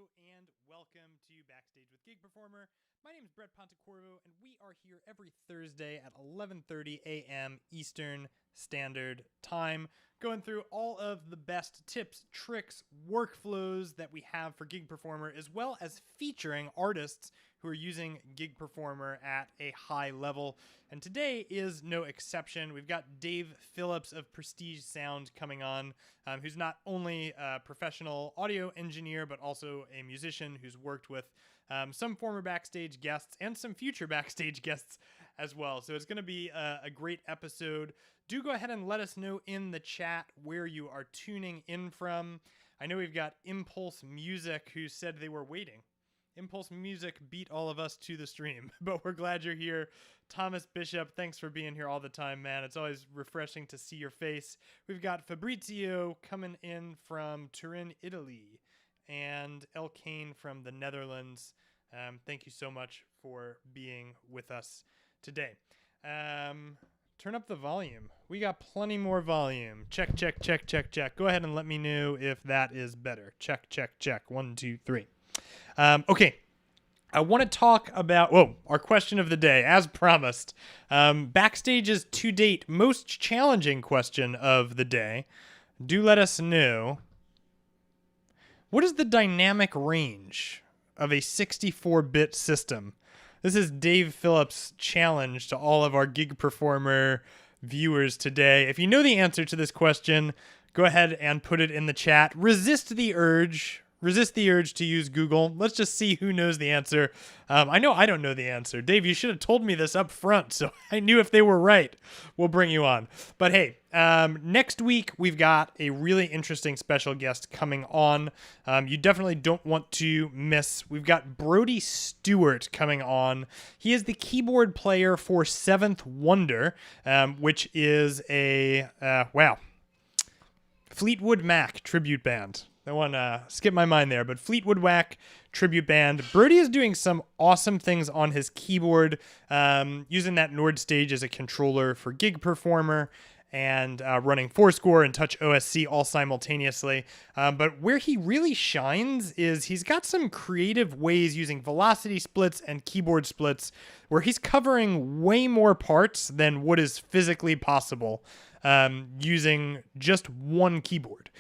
Hello and welcome to Backstage with Gig Performer. My name is Brett Pontecorvo, and we are here every Thursday at 11:30 a.m. Eastern Standard Time, going through all of the best tips, tricks, workflows that we have for Gig Performer, as well as featuring artists who are using Gig Performer at a high level. And today is no exception. We've got Dave Phillips of Prestige Sound coming on, who's not only a professional audio engineer, but also a musician who's worked with some former Backstage guests and some future Backstage guests as well. So it's going to be a great episode. Do go ahead and let us know in the chat where you are tuning in from. I know we've got Impulse Music who said they were waiting. Impulse Music beat all of us to the stream, but we're glad you're here. Thomas Bishop, thanks for being here all the time, man. It's always refreshing to see your face. We've got Fabrizio coming in from Turin, Italy, and El Kane from the Netherlands. Thank you so much for being with us today. Turn up the volume. We got plenty more volume. Check, check, check, check, check. Go ahead and let me know if that is better. Check, check, check. 1, 2, 3. Okay, I want to talk about, our question of the day, as promised. Backstage's to date most challenging question of the day. Do let us know, what is the dynamic range of a 64-bit system? This is Dave Phillips' challenge to all of our Gig Performer viewers today. If you know the answer to this question, go ahead and put it in the chat. Resist the urge to use Google. Let's just see who knows the answer. I know I don't know the answer. Dave, you should have told me this up front, so I knew if they were right, we'll bring you on. But hey, next week we've got a really interesting special guest coming on. You definitely don't want to miss. We've got Brody Stewart coming on. He is the keyboard player for Seventh Wonder, which is a, Fleetwood Mac tribute band. That one skipped my mind there, but Fleetwood Mac tribute band. Brody is doing some awesome things on his keyboard, using that Nord stage as a controller for Gig Performer and running Fourscore and Touch OSC all simultaneously. But where he really shines is he's got some creative ways using velocity splits and keyboard splits where he's covering way more parts than what is physically possible using just one keyboard.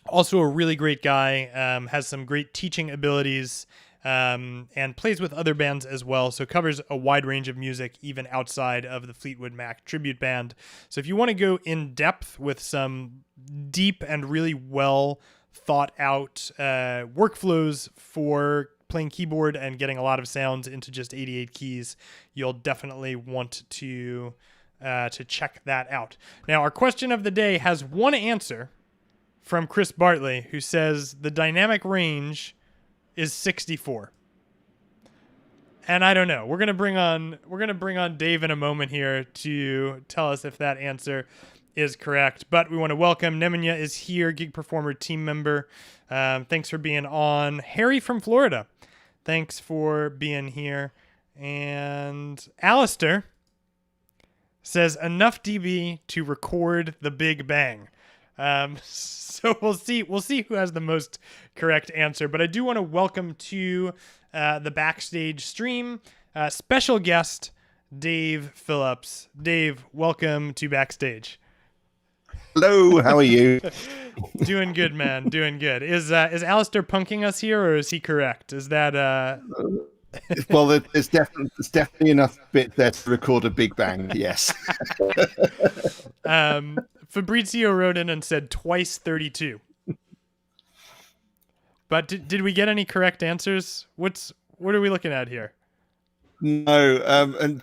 Also a really great guy, has some great teaching abilities, and plays with other bands as well, so covers a wide range of music even outside of the Fleetwood Mac tribute band. So if you want to go in depth with some deep and really well thought out workflows for playing keyboard and getting a lot of sounds into just 88 keys, you'll definitely want to check that out. Now, our question of the day has one answer from Chris Bartley, who says the dynamic range is 64. And I don't know. We're gonna bring on Dave in a moment here to tell us if that answer is correct. But we want to welcome Nemanja is here, Gig Performer team member. Thanks for being on. Harry from Florida, thanks for being here. And Alistair says enough dB to record the Big Bang. So we'll see who has the most correct answer. But I do want to welcome to the Backstage stream special guest Dave Phillips. Dave, welcome to Backstage. Hello, how are you? Doing good, man. Doing good. Is Alistair punking us here, or is he correct? Is that Well, there's definitely enough bit there to record a Big Bang. Yes. Fabrizio wrote in and said twice 32. But did we get any correct answers? What are we looking at here? No, and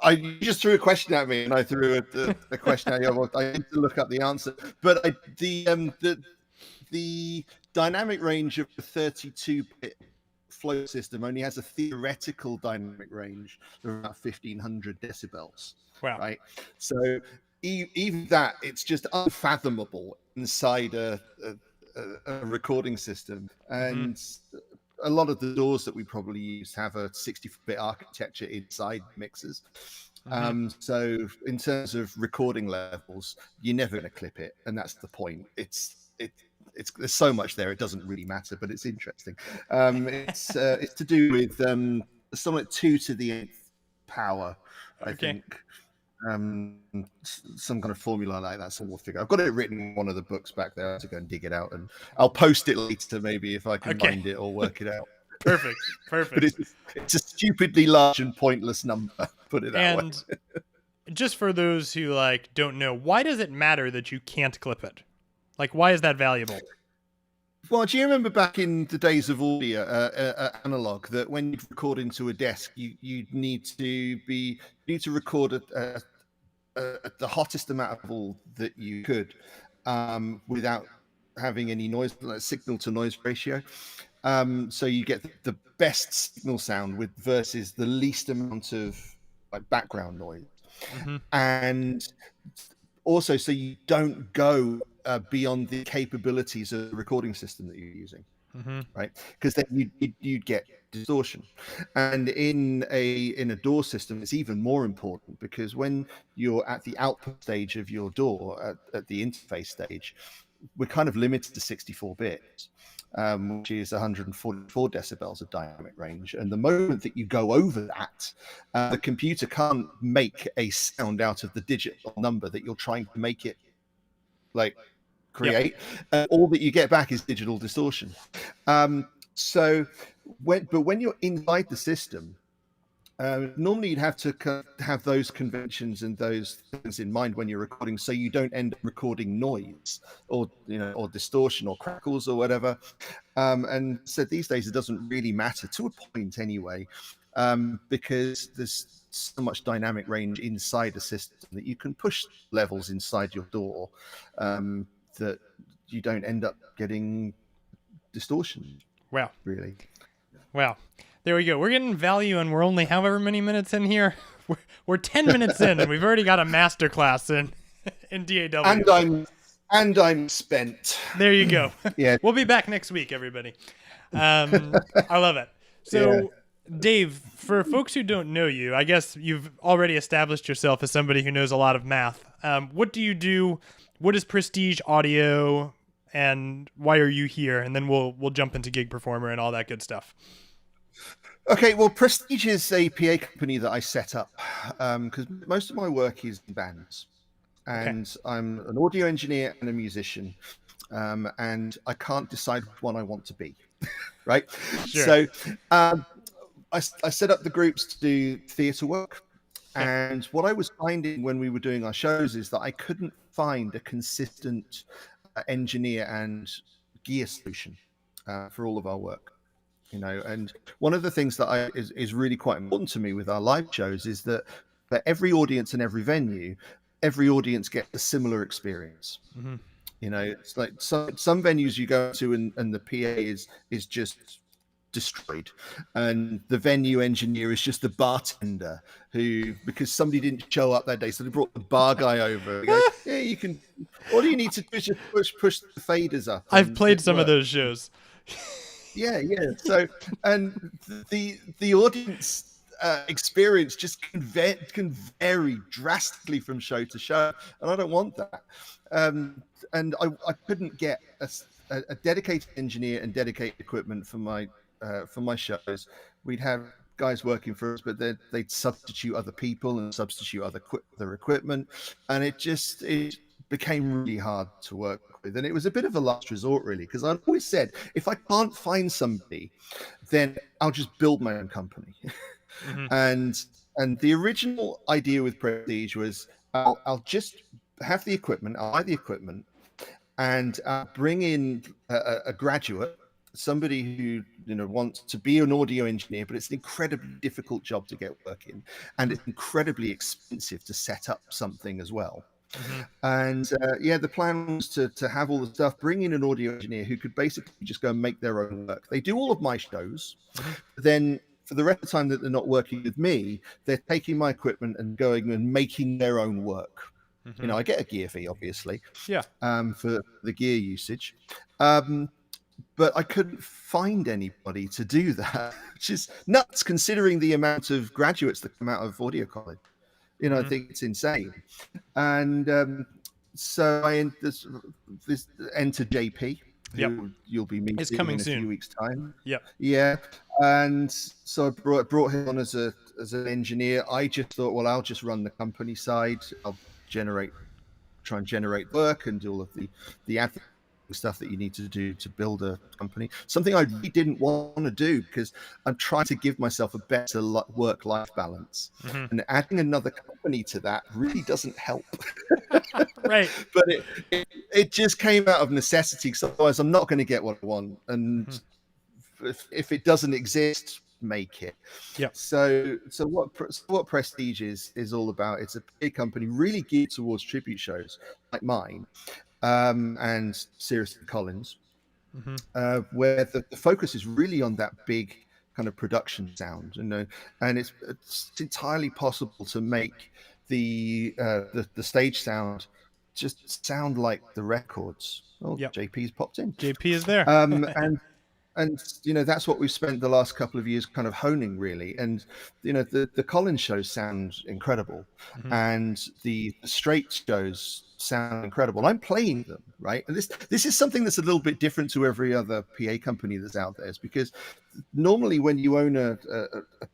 you just threw a question at me, and I threw a question at you. I need to look up the answer, but the dynamic range of the 32-bit float system only has a theoretical dynamic range of about 1500 decibels. Wow! Right, so even that, it's just unfathomable inside a recording system, and a lot of the DAWs that we probably use have a 64-bit architecture inside mixers. So in terms of recording levels, you're never going to clip it, and that's the point. It's there's so much there, it doesn't really matter, but it's interesting. It's to do with something like 2 to the 8th power, I think. Some kind of formula like that, some figure. I've got it written in one of the books back there. I have to go and dig it out, and I'll post it later maybe if I can find it or work it out. Perfect. But it's a stupidly large and pointless number, put it that way. And just for those who like don't know, why does it matter that you can't clip it? Like, why is that valuable? Well, do you remember back in the days of audio, analog, that when you record into a desk, you need to record the hottest amount of all that you could, without having any noise, like signal to noise ratio. So you get the best signal sound with versus the least amount of like background noise, and also so you don't go beyond the capabilities of the recording system that you're using, right? Because then you'd get distortion. And in a DAW system, it's even more important, because when you're at the output stage of your DAW, at the interface stage, we're kind of limited to 64 bits, which is 144 decibels of dynamic range. And the moment that you go over that, the computer can't make a sound out of the digital number that you're trying to make it like create. All that you get back is digital distortion. So when you're inside the system, normally you'd have to have those conventions and those things in mind when you're recording, so you don't end up recording noise or distortion or crackles or whatever. And so these days it doesn't really matter, to a point anyway, because there's so much dynamic range inside the system that you can push levels inside your DAW, that you don't end up getting distortion. Wow. Really. Wow. There we go. We're getting value, and we're only however many minutes in here. We're 10 minutes in, and we've already got a masterclass in DAW. And I'm spent. There you go. Yeah. We'll be back next week, everybody. I love it. So, Dave, for folks who don't know you, I guess you've already established yourself as somebody who knows a lot of math. What do you do? What is Prestige Audio, and why are you here? And then we'll jump into Gig Performer and all that good stuff. Okay, well, Prestige is a PA company that I set up because most of my work is in bands, and I'm an audio engineer and a musician, and I can't decide which one I want to be, right? Sure. So I set up the groups to do theatre work, and what I was finding when we were doing our shows is that I couldn't find a consistent engineer and gear solution for all of our work. And one of the things that is really quite important to me with our live shows is that for every audience and every venue, every audience gets a similar experience. It's like some venues you go to and the PA is just destroyed, and the venue engineer is just the bartender who, because somebody didn't show up that day, so they brought the bar guy over. They go, yeah, you can. All you need to do is just push the faders up. I've played some of those shows. Yeah. So, and the audience experience just can vary drastically from show to show, and I don't want that. And I couldn't get a dedicated engineer and dedicated equipment for my shows. We'd have guys working for us, but they'd substitute other people and substitute other equipment, and it became really hard to work with. And it was a bit of a last resort, really, because I've always said, if I can't find somebody, then I'll just build my own company. And the original idea with Prestige was I'll just have the equipment, I'll buy the equipment, and bring in a graduate, somebody who wants to be an audio engineer, but it's an incredibly difficult job to get work in, and it's incredibly expensive to set up something as well. And the plan was to have all the stuff, bring in an audio engineer who could basically just go and make their own work. They do all of my shows. Then for the rest of the time that they're not working with me, they're taking my equipment and going and making their own work. I get a gear fee, obviously, for the gear usage. But I couldn't find anybody to do that, which is nuts considering the amount of graduates that come out of audio college. I think it's insane. And so I entered JP, Yep. who you'll be It's meeting coming in a soon. few weeks' time. Yep. Yeah, and so I brought him on as an engineer. I just thought, well, I'll just run the company side. I'll try and generate work and do all of the admin stuff that you need to do to build a company. Something I really didn't want to do because I'm trying to give myself a better work-life balance, and adding another company to that really doesn't help. Right. But it just came out of necessity, because otherwise I'm not going to get what I want, and if it doesn't exist, make it. Yep. So what Prestige is all about? It's a big company really geared towards tribute shows like mine, and Seriously Collins, where the focus is really on that big kind of production sound, and it's entirely possible to make the stage sound just sound like the records. Oh, Yep. JP's popped in. JP is there. And that's what we've spent the last couple of years kind of honing, really. And the Collins shows sound incredible, and the straight shows sound incredible. I'm playing them, right? And this is something that's a little bit different to every other PA company that's out there, is because normally when you own a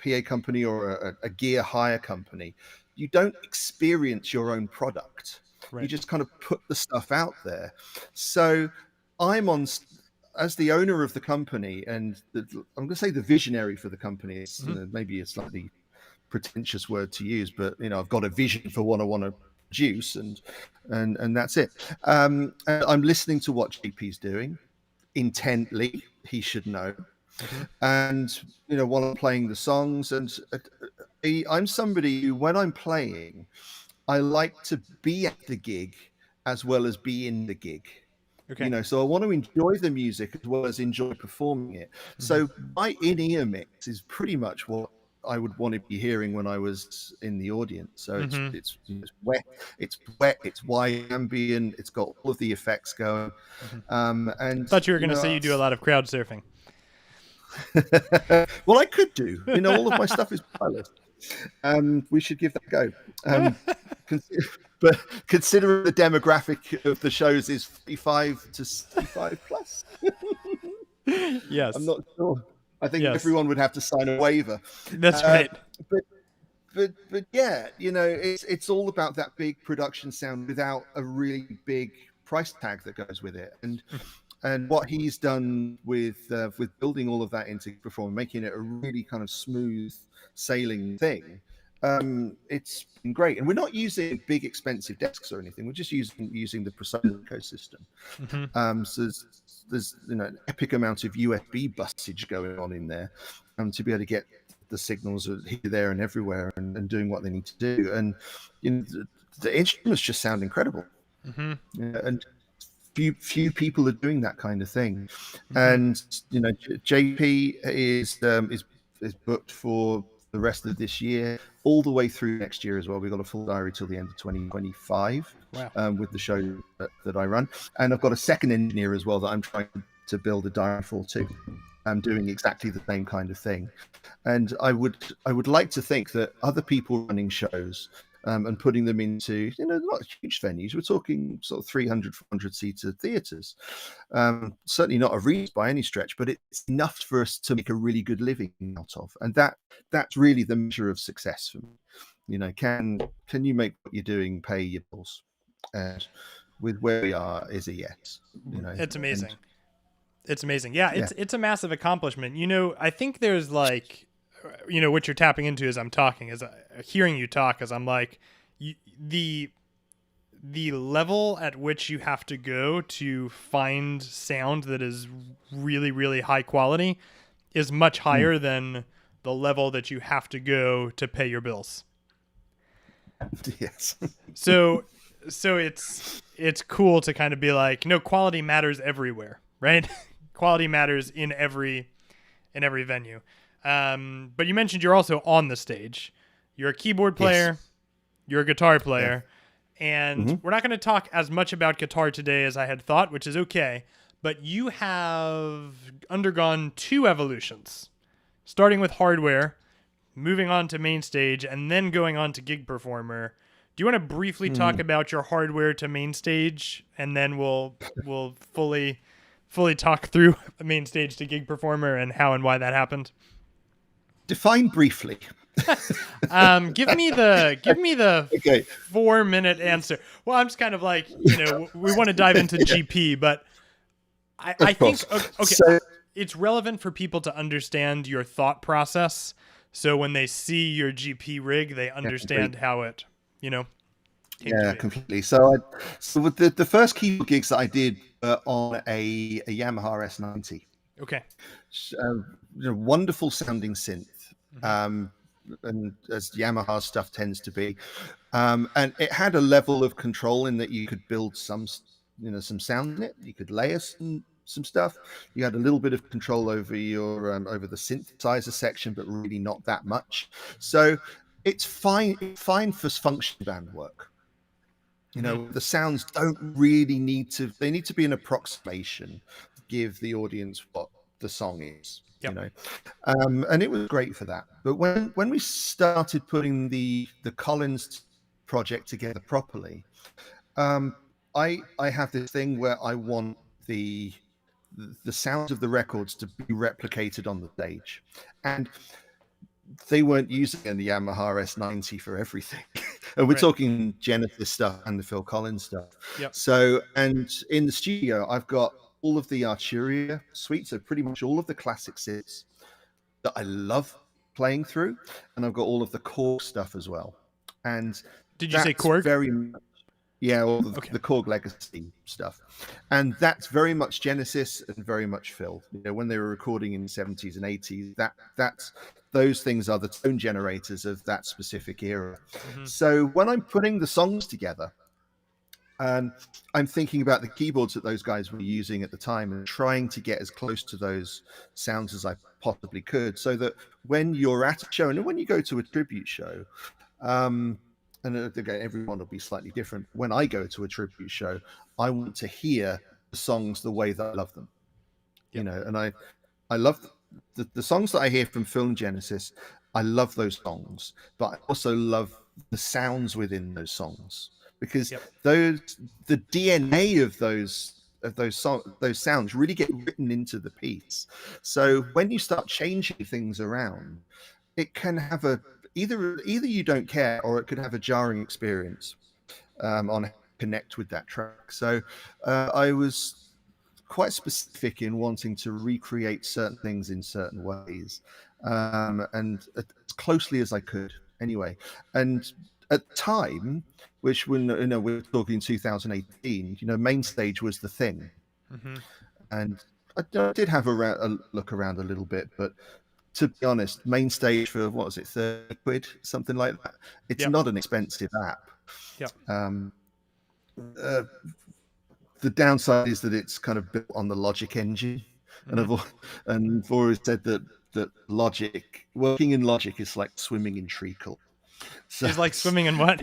PA company or a gear hire company, you don't experience your own product. Right. You just kind of put the stuff out there. So I'm on, as the owner of the company, and I'm going to say the visionary for the company. It's maybe a slightly pretentious word to use, but I've got a vision for what I want to produce, and that's it. And I'm listening to what JP's doing intently. He should know. And while I'm playing the songs, and I'm somebody who, when I'm playing, I like to be at the gig as well as be in the gig. Okay. So I want to enjoy the music as well as enjoy performing it. So my in-ear mix is pretty much what I would want to be hearing when I was in the audience. So it's wet, it's wide ambient, it's got all of the effects going. And I thought you were going to say you do a lot of crowd surfing. Well, I could do. All of my stuff is wireless. We should give that a go. But considering the demographic of the shows is 55 to 65 plus. Yes. I'm not sure. I think everyone would have to sign a waiver. That's right. But yeah, it's all about that big production sound without a really big price tag that goes with it. And what he's done with building all of that into performing, making it a really kind of smooth sailing thing, it's been great. And we're not using big expensive desks or anything. We're just using the Persona ecosystem. So there's an epic amount of USB busage going on in there, to be able to get the signals here, there, and everywhere, and doing what they need to do. And the instruments just sound incredible. And few people are doing that kind of thing. And JP is booked for the rest of this year, all the way through next year as well. We've got a full diary till the end of 2025. Wow. With the show that I run, and I've got a second engineer as well that I'm trying to build a diary for too. I'm doing exactly the same kind of thing, and I would like to think that other people running shows and putting them into not huge venues. We're talking sort of 300, 400 seater theaters. Certainly not a reach by any stretch, but it's enough for us to make a really good living out of, and that's really the measure of success for me. Can you make what you're doing pay your bills? And with where we are is a yes. It's amazing. It's amazing. Yeah, it's a massive accomplishment. I think there's what you're tapping into as I'm talking, as hearing you talk, as I'm like, the level at which you have to go to find sound that is really, really high quality is much higher than the level that you have to go to pay your bills. Yes. So it's cool to kind of be like, no, quality matters everywhere, right? Quality matters in every venue. But you mentioned you're also on the stage. You're a keyboard player. Yes. You're a guitar player. Yeah. And we're not going to talk as much about guitar today as I had thought, which is okay. But you have undergone 2 evolutions, starting with hardware, moving on to main stage, and then going on to gig performer. Do you want to briefly talk about your hardware to main stage, and then we'll fully fully talk through a main stage to gig performer and how and why that happened? Define briefly. Give me the Okay. 4-minute answer. Well, I'm just kind of like, we want to dive into Yeah, GP, but I of think, course. okay, So it's relevant for people to understand your thought process. So when they see your GP rig, they understand how it, came to yeah, be. completely. So with the first keyboard gigs that I did on a Yamaha S90, Okay. wonderful sounding synth, Mm-hmm. um, and as Yamaha stuff tends to be, and it had a level of control in that you could build some sound in it. You could layer some stuff. You had a little bit of control over your over the synthesizer section, but really not that much. So it's fine for function band work. Mm-hmm. The sounds don't really they need to be an approximation to give the audience what the song is. Yep. And it was great for that. But when we started putting the Collins project together properly, um, I have this thing where I want the sound of the records to be replicated on the stage, and they weren't using the Yamaha S90 for everything. And we're Right. talking Genesis stuff and the Phil Collins stuff. Yep. So, and in the studio, I've got all of the Arturia suite, so pretty much all of the classic sits that I love playing through, and I've got all of the Korg stuff as well. And Did you say that's Korg? very all of Okay. the Korg legacy stuff, and that's very much Genesis and very much Phil. When they were recording in the 70s and 80s, that's those things are the tone generators of that specific era. Mm-hmm. So when I'm putting the songs together, and I'm thinking about the keyboards that those guys were using at the time and trying to get as close to those sounds as I possibly could, so that when you're at a show and when you go to a tribute show, and again, everyone will be slightly different. When I go to a tribute show, I want to hear the songs the way that I love them, Yep. and I love the songs that I hear from Film Genesis. I love those songs, but I also love the sounds within those songs, because Yep. the DNA of those sounds really get written into the piece. So when you start changing things around, it can have either you don't care, or it could have a jarring experience on how to connect with that track. So I was quite specific in wanting to recreate certain things in certain ways, and as closely as I could anyway. And at the time, which when we're talking 2018, main stage was the thing. Mm-hmm. And I did have a look around a little bit, but to be honest, main stage for what was it, 30 quid, something like that. It's Yep. not an expensive app. Yep. Um, uh, the downside is that it's kind of built on the Logic engine, and Mm-hmm. I've always said that working in Logic is like swimming in treacle. So Is like swimming in what?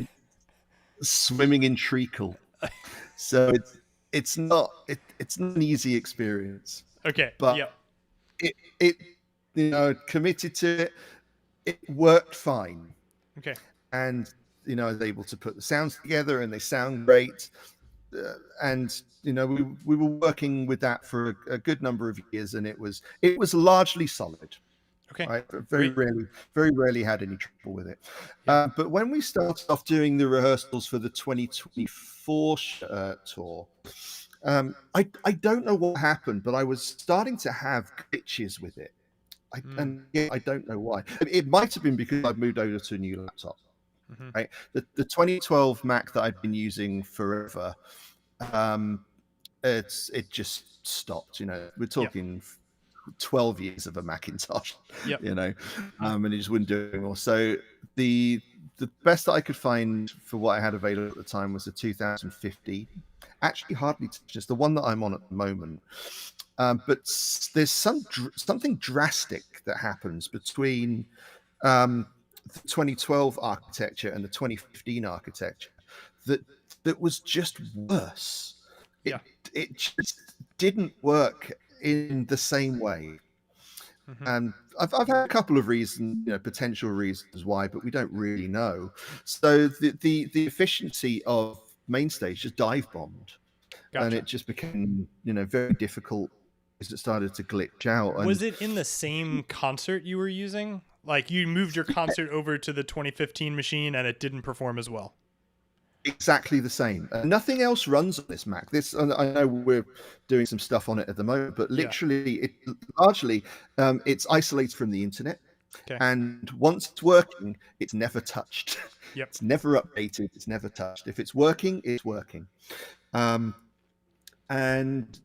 swimming in treacle. So it's not an easy experience, Okay. but Yep. it committed to it. It worked fine, Okay. and I was able to put the sounds together, and they sound great. And we were working with that for a good number of years, and it was largely solid. Okay. Right, Great. very rarely had any trouble with it. Yep. But when we started off doing the rehearsals for the 2024 tour, I don't know what happened, but I was starting to have glitches with it. I don't know why. It might have been because I've moved over to a new laptop. Mm-hmm. Right, the 2012 Mac that I've been using forever, it just stopped. We're talking 12 years of a Macintosh. Yep. And it just wouldn't do it anymore. So the best that I could find for what I had available at the time was the 2050. Actually, hardly just the one that I'm on at the moment. But there's something drastic that happens between the 2012 architecture and the 2015 architecture that was just worse. Yeah. It just didn't work in the same way. Mm-hmm. And I've had a couple of reasons, potential reasons why, but we don't really know. So the efficiency of Mainstage just dive bombed, and Gotcha. it just became, very difficult as it started to glitch out. Was And it in the same concert you were using? Like you moved your concert over to the 2015 machine and it didn't perform as well. exactly the same. Nothing else runs on this Mac. I know we're doing some stuff on it at the moment, but Yeah. literally, it largely it's isolated from the internet. Okay. And once it's working, it's never touched. Yep. It's never updated. It's never touched. If it's working, it's working. Um, and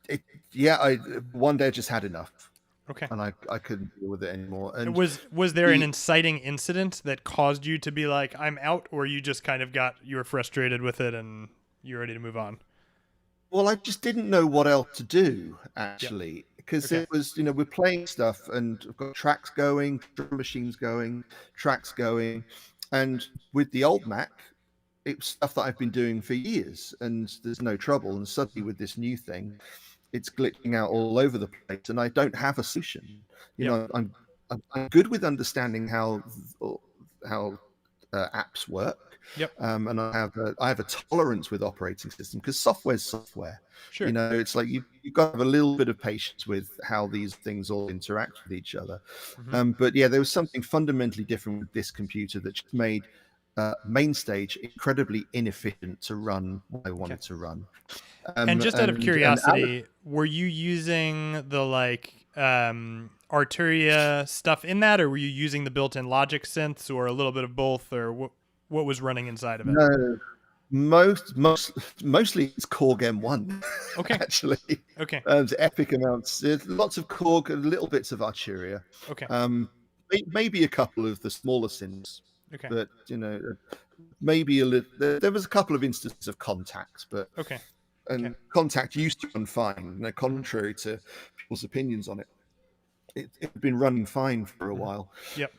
it, yeah, one day I just had enough, Okay. and I couldn't deal with it anymore. And Was there an the inciting incident that caused you to be like, I'm out, or you just kind of you were frustrated with it and you're ready to move on? Well, I just didn't know what else to do Yep. actually, because Okay. it was, we're playing stuff and I've got tracks going, drum machines going, tracks going, and with the old Mac, it's stuff that I've been doing for years, and there's no trouble. And suddenly, with this new thing, it's glitching out all over the place, and I don't have a solution. Yep. I'm good with understanding how apps work. Yep. And I have a tolerance with operating system because software's software. Sure. It's like you've got to have a little bit of patience with how these things all interact with each other. Mm-hmm. But yeah, there was something fundamentally different with this computer that just made Mainstage incredibly inefficient to run what I wanted to run. And just out of And curiosity, were you using the Arturia stuff in that, or were you using the built-in Logic synths, or a little bit of both, or what was running inside of it? No, mostly it's Korg M1. Okay. Actually. Okay. Epic amounts. There's lots of Korg and little bits of Arturia. Okay. Maybe a couple of the smaller synths. Okay. But maybe a little. There was a couple of instances of Contact, but okay. And Contact used to run fine. Contrary to people's opinions on it, it had been running fine for a while. Yep.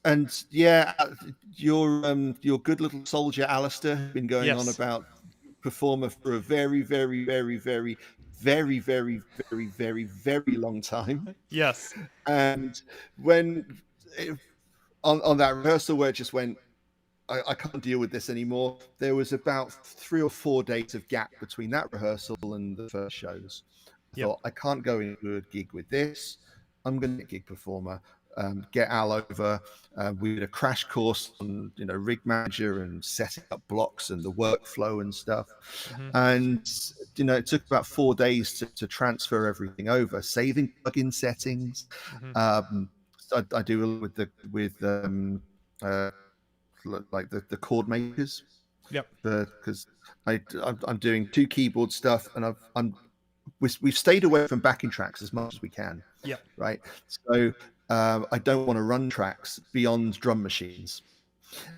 And yeah, your good little soldier Alistair has been going on about Performer for a very, very, very, very, very, very, very, very, very long time. Yes. And when on that rehearsal where it just went, I can't deal with this anymore, there was about 3 or 4 days of gap between that rehearsal and the first shows. I thought, I can't go into a gig with this. I'm going to get Gig Performer, get Al over. We did a crash course on, Rig Manager and setting up blocks and the workflow and stuff. Mm-hmm. And, it took about 4 days to transfer everything over, saving plugin settings. Mm-hmm. I do with like the chord makers. Yep. Because I'm doing 2 keyboard stuff, and we've stayed away from backing tracks as much as we can. Yep. Right. So I don't want to run tracks beyond drum machines.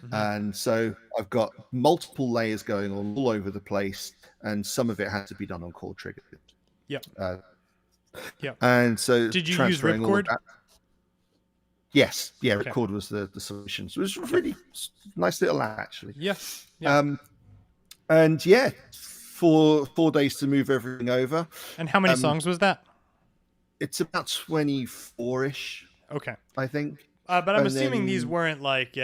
Mm-hmm. And so I've got multiple layers going on all over the place, and some of it has to be done on chord triggers. Yep. Yep. And so did you use Ripcord? Yes, yeah, Ripcord was the solution. So it was really nice little app, actually. Yes. And yeah, 4 days to move everything over. And how many songs was that? It's about 24-ish. Okay. I think. But I'm assuming these weren't like,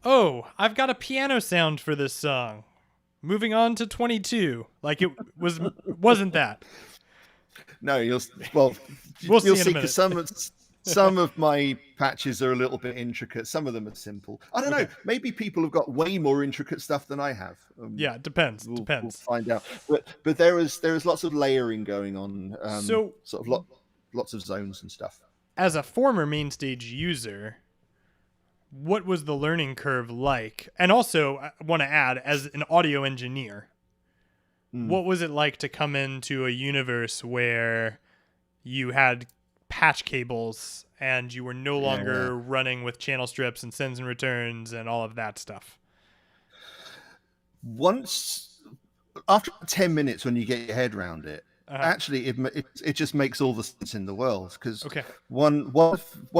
oh, I've got a piano sound for this song. Moving on to 22. Like it wasn't that. No, you'll see because some of my patches are a little bit intricate. Some of them are simple. I don't know. Maybe people have got way more intricate stuff than I have. Yeah, it depends. We'll find out. But there is lots of layering going on. So sort of lots of zones and stuff. As a former Mainstage user, what was the learning curve like? And also, I want to add, as an audio engineer, what was it like to come into a universe where you had patch cables and you were no longer running with channel strips and sends and returns and all of that stuff? After 10 minutes, when you get your head around it, actually it just makes all the sense in the world. Because one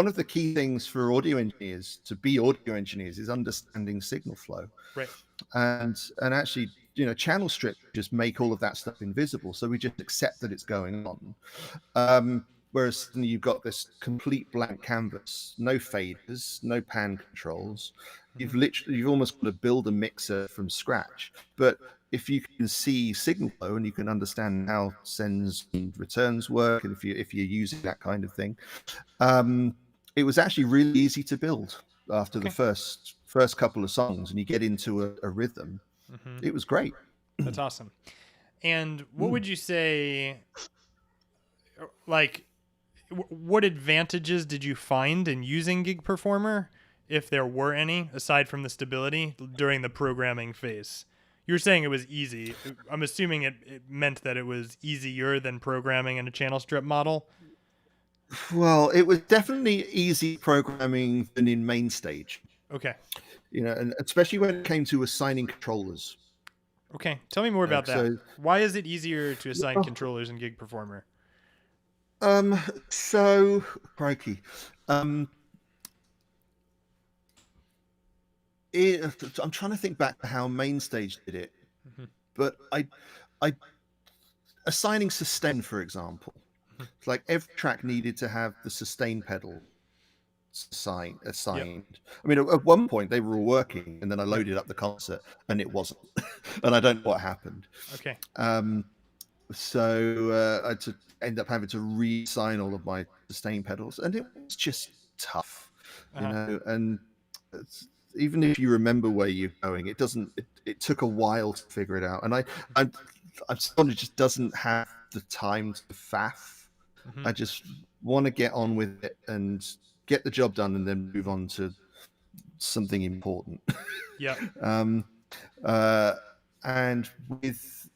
of the key things for audio engineers to be audio engineers is understanding signal flow. Right. And actually, channel strips just make all of that stuff invisible. So we just accept that it's going on. Whereas you've got this complete blank canvas, no faders, no pan controls, You've almost got to build a mixer from scratch. But if you can see signal flow and you can understand how sends and returns work, and if you're using that kind of thing, it was actually really easy to build after the first couple of songs, and you get into a rhythm. It was great. That's awesome. And what would you say, like, what advantages did you find in using Gig Performer, if there were any, aside from the stability during the programming phase? You were saying it was easy. I'm assuming it meant that it was easier than programming in a channel strip model. Well, it was definitely easy programming than in Mainstage. Okay. And especially when it came to assigning controllers. Okay. Tell me more about that. Why is it easier to assign controllers in Gig Performer? So crikey. I'm trying to think back to how Mainstage did it, but I assigning sustain, for example, like every track needed to have the sustain pedal assigned. I mean, at one point they were all working, and then I loaded up the concert and it wasn't, and I don't know what happened. Okay. So I had to end up having to re-assign all of my sustain pedals, and it was just tough, and even if you remember where you're going, it doesn't. It took a while to figure it out, and I'm someone who just doesn't have the time to faff. I just want to get on with it and get the job done, and then move on to something important. Yeah. And with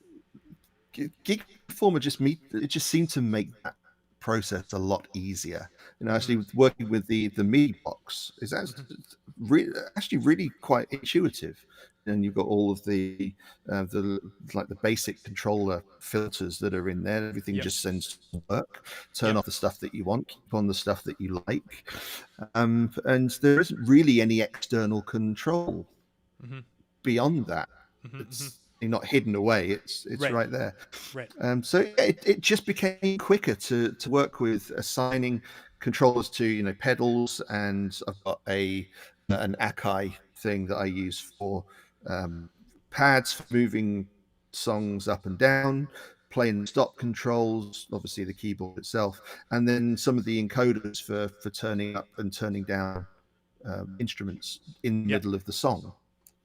Gig Performer, it just seemed to make that process a lot easier. Actually working with the MIDI box is actually really quite intuitive, and you've got all of the basic controller filters that are in there. Everything just sends to work. Turn off the stuff that you want, keep on the stuff that you like, and there isn't really any external control beyond that. You're not hidden away. It's right there. Right. So it just became quicker to work with assigning controllers to pedals, and I've got an Akai thing that I use for pads for moving songs up and down, playing stop controls, obviously the keyboard itself, and then some of the encoders for turning up and turning down instruments in the middle of the song.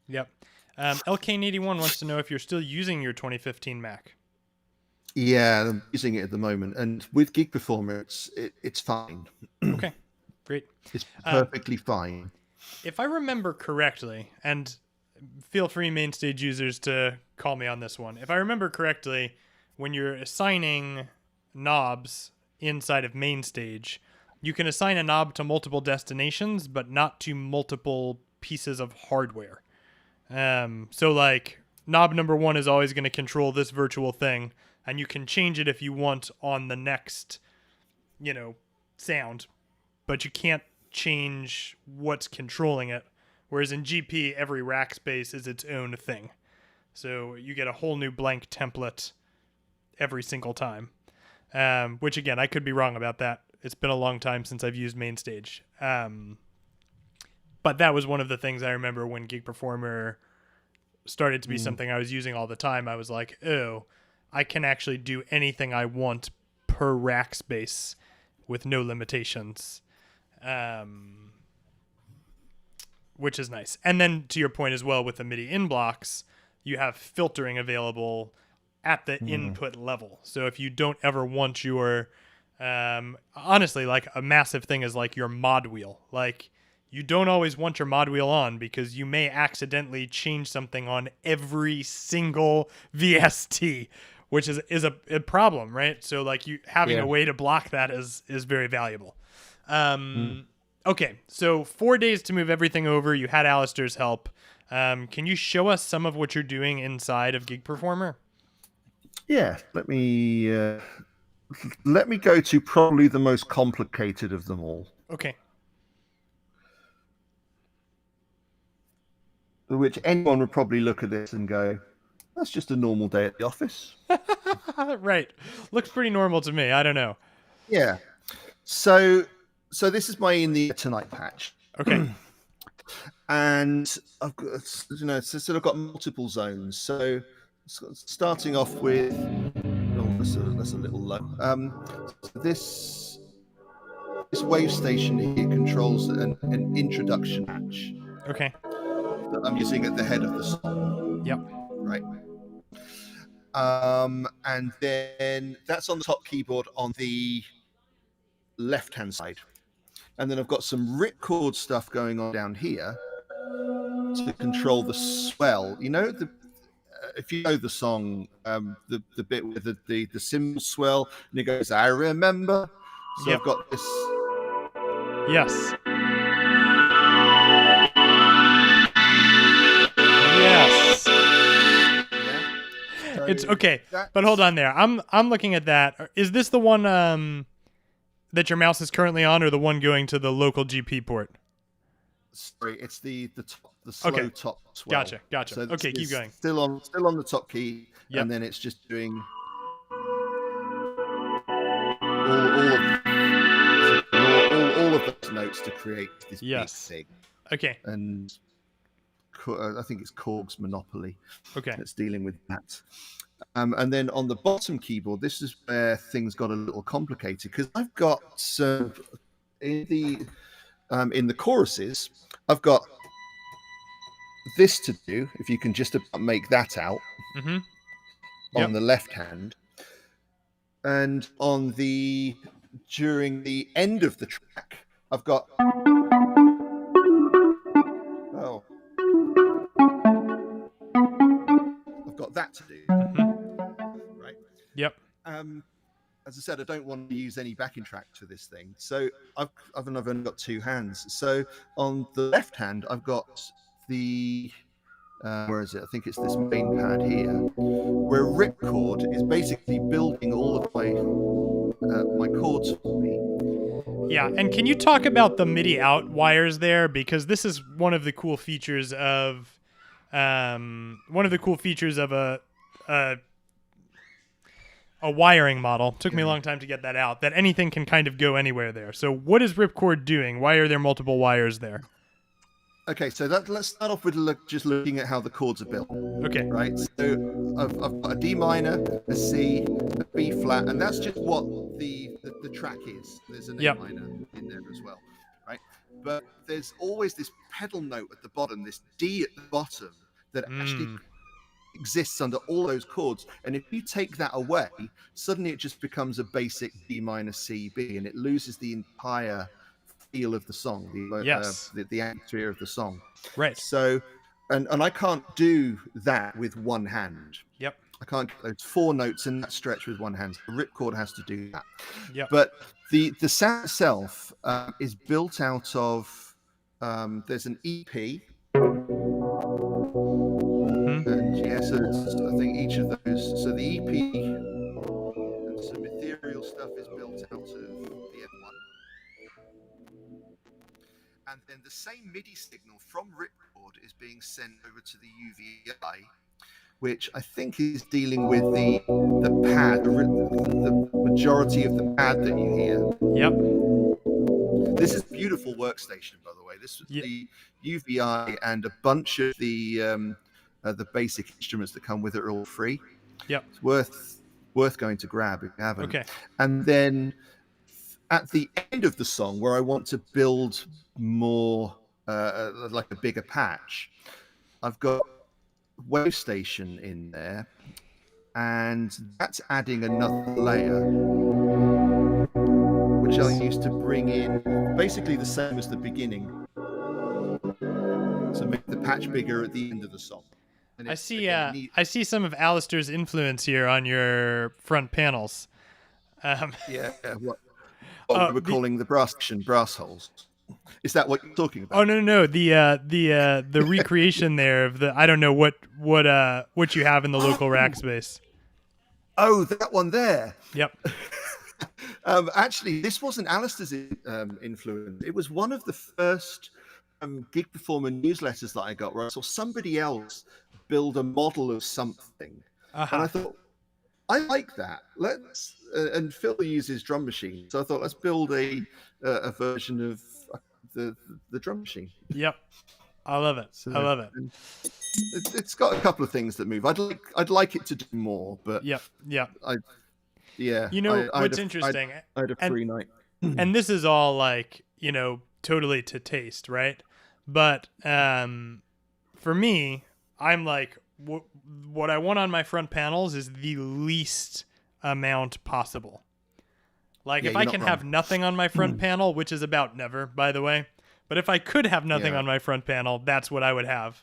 Yep. LK81 wants to know if you're still using your 2015 Mac. Yeah, I'm using it at the moment, and with Gig Performer, it's fine. Okay, great. It's perfectly fine. If I remember correctly, and feel free Mainstage users to call me on this one. If I remember correctly, when you're assigning knobs inside of Mainstage, you can assign a knob to multiple destinations, but not to multiple pieces of hardware. So like knob number 1 is always going to control this virtual thing, and you can change it if you want on the next, sound, but you can't change what's controlling it. Whereas in GP, every rack space is its own thing. So you get a whole new blank template every single time. Which again, I could be wrong about that. It's been a long time since I've used Mainstage. But that was one of the things I remember when Gig Performer started to be something I was using all the time. I was like, oh, I can actually do anything I want per rack space with no limitations, which is nice. And then to your point as well, with the MIDI in blocks, you have filtering available at the input level. So if you don't ever want your, honestly, like a massive thing is like your mod wheel. Like, you don't always want your mod wheel on because you may accidentally change something on every single VST, which is a problem, right? So like you having a way to block that is very valuable. Okay, so 4 days to move everything over. You had Alistair's help. Can you show us some of what you're doing inside of Gig Performer? Yeah, let me go to probably the most complicated of them all. Okay. Which anyone would probably look at this and go, that's just a normal day at the office. Right. Looks pretty normal to me. I don't know. Yeah. So this is my In the Air Tonight patch. Okay. and I've got, so I've got multiple zones. So starting off with, that's a little low. This wave station here controls an introduction patch. Okay. That I'm using at the head of the song. Yep. Right. And then that's on the top keyboard on the left-hand side. And then I've got some ripcord stuff going on down here to control the swell. You know, if you know the song, the bit with the cymbal swell, and it goes, I remember. So Yep. I've got this. Yes. Yes. So It's okay, but hold on there. I'm looking at that. Is this the one that your mouse is currently on, or the one going to the local GP port? Sorry, it's the slow top swell. Gotcha. So okay, keep going. Still on the top key, Yep. and then it's just doing all of those notes to create this big thing. Okay. And I think it's Korg's Monopoly. Okay. That's dealing with that. And then on the bottom keyboard, this is where things got a little complicated, because I've got in the choruses, I've got this to do. If you can just about make that out on the left hand, and during the end of the track, I've got that to do. Right. Yep. As I said, I don't want to use any backing track to this thing, so I've only got two hands. So on the left hand, I've got the where is it? I think it's this main pad here, where ripcord is basically building all of my chords for me. Yeah, and can you talk about the MIDI out wires there, because this is one of the cool features of a wiring model. Took me a long time to get that out, that anything can kind of go anywhere there. So what is ripcord doing? Why are there multiple wires there? Okay, so let's start off with just looking at how the chords are built. Okay. Right, so I've got a D minor, a C, a B flat, and that's just what the track is. There's an A minor in there as well, right? But there's always this pedal note at the bottom, this D at the bottom, that actually exists under all those chords. And if you take that away, suddenly it just becomes a basic D minor C B, and it loses the entire feel of the song, the atmosphere of the song. Right. So, and I can't do that with one hand. Yep. I can't get those four notes in that stretch with one hand. The ripcord has to do that. Yep. But the sound itself is built out of there's an EP. And so I think each of those. So the EP and some ethereal stuff is built out of the M1. And then the same MIDI signal from ripcord is being sent over to the UVI, which I think is dealing with the pad, the majority of the pad that you hear. Yep. This is a beautiful workstation, by the way. This is the UVI, and a bunch of the basic instruments that come with it are all free. Yep. It's worth going to grab if you haven't. Okay. And then at the end of the song, where I want to build more like a bigger patch, I've got wave station in there, and that's adding another layer, which I used to bring in basically the same as the beginning, to make the patch bigger at the end of the song. And I see some of Alistair's influence here on your front panels. What we're calling the brass holes. Is that what you're talking about? Oh no! The recreation there of the, I don't know what you have in the local rack space. Oh, that one there. Yep. Actually, this wasn't Alistair's influence. It was one of the first Gig Performer newsletters that I got, where I saw somebody else build a model of something, and I thought, I like that. Let's and Phil uses drum machine, so I thought, let's build a version of the drum machine. Yep. I love it. So, I love it. it's got a couple of things that move. I'd like it to do more, but Yep. Yep. You know what's interesting, I had a free night. and this is all like, totally to taste, right? But for me, I'm like, what I want on my front panels is the least amount possible. Like, if I can have nothing on my front panel, which is about never, by the way, but if I could have nothing on my front panel, that's what I would have.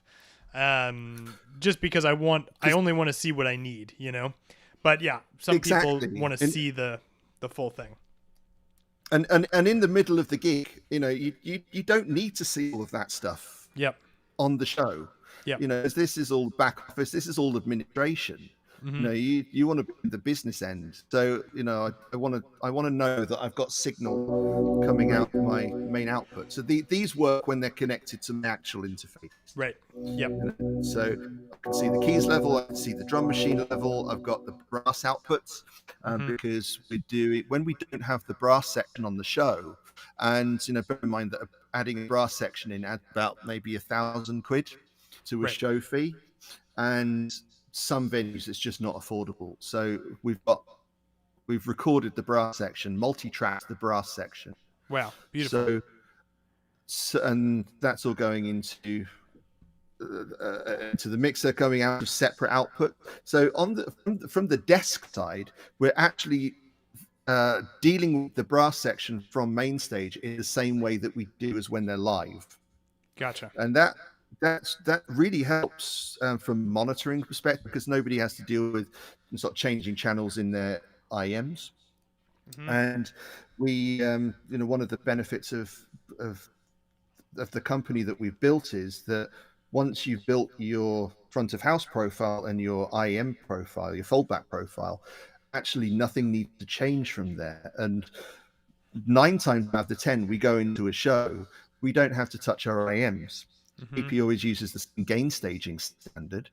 Just because I only want to see what I need, But yeah, some people want to see the full thing. And in the middle of the gig, you don't need to see all of that stuff. Yep. On the show. Yep. As this is all back office, this is all administration. You want to be in the business end. So, I want to know that I've got signal coming out my main output. So these work when they're connected to my actual interface. Right. Yep. So I can see the keys level, I can see the drum machine level, I've got the brass outputs, because when we don't have the brass section on the show, and bear in mind that adding a brass section in adds about maybe £1,000 to a show fee, and some venues it's just not affordable. So we've recorded the brass section, multi-tracked the brass section. Wow, beautiful. So and that's all going into the mixer, coming out of separate output. So from the desk side, we're actually dealing with the brass section from main stage in the same way that we do as when they're live. Gotcha. And that really helps from monitoring perspective, because nobody has to deal with sort of changing channels in their IMs. And we one of the benefits of the company that we've built is that once you've built your front of house profile and your IM profile, your foldback profile, actually nothing needs to change from there. And 9 times out of the 10, we go into a show, we don't have to touch our IMs. AP always uses the same gain staging standard.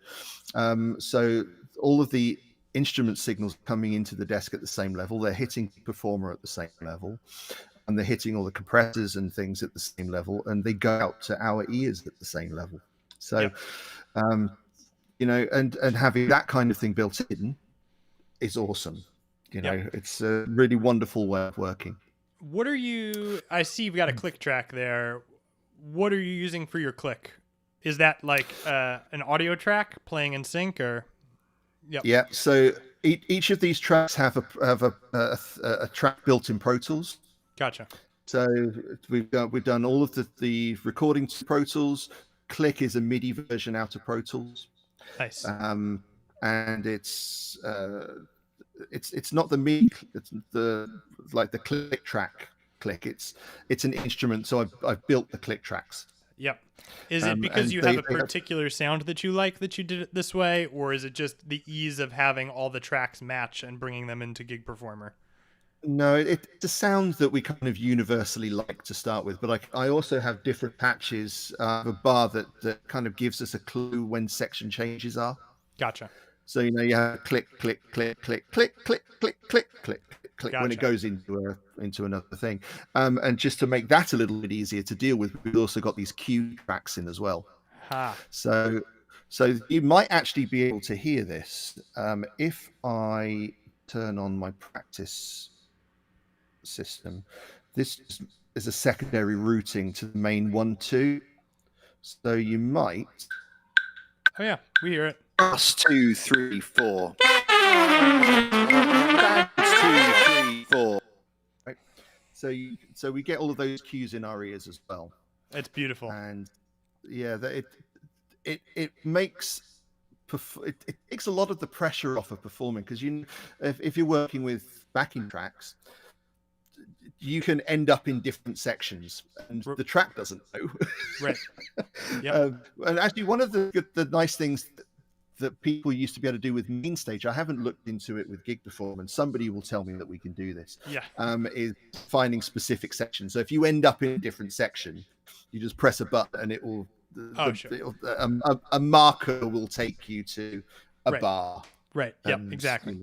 So all of the instrument signals coming into the desk at the same level, they're hitting the performer at the same level, and they're hitting all the compressors and things at the same level, and they go out to our ears at the same level. So, and having that kind of thing built in is awesome. It's a really wonderful way of working. What I see you've got a click track there. What are you using for your click? Is that like an audio track playing in sync, or? Yep. Yeah. So each of these tracks have a track built in Pro Tools. Gotcha. So we've done all of the recording to Pro Tools. Click is a MIDI version out of Pro Tools. Nice. And it's not the MIDI. It's the click track. Click. It's an instrument. So I've built the click tracks. Yep. Is it because you have a particular sound that you like that you did it this way, or is it just the ease of having all the tracks match and bringing them into Gig Performer? No, it's a sound that we kind of universally like to start with, but I also have different patches of a bar that kind of gives us a clue when section changes are. Gotcha. So you have click, click, click, click, click, click, click, click, click, click when it goes into another thing. And just to make that a little bit easier to deal with, we've also got these cue tracks in as well. So you might actually be able to hear this if I turn on my practice system. This is a secondary routing to the main 1-2. So you might. Oh yeah, we hear it. 1, 2, 3, 4. 1, 2, 3, 4. Right. So we get all of those cues in our ears as well. It's beautiful. And yeah, it makes it takes a lot of the pressure off of performing, because if you're working with backing tracks, you can end up in different sections and the track doesn't know. Right. Yeah. And actually, one of the nice things that people used to be able to do with main stage, I haven't looked into it with Gig Performance, somebody will tell me that we can do this. Yeah. Is finding specific sections. So if you end up in a different section, you just press a button and it will. A marker will take you to a bar. Right. Yep. Exactly.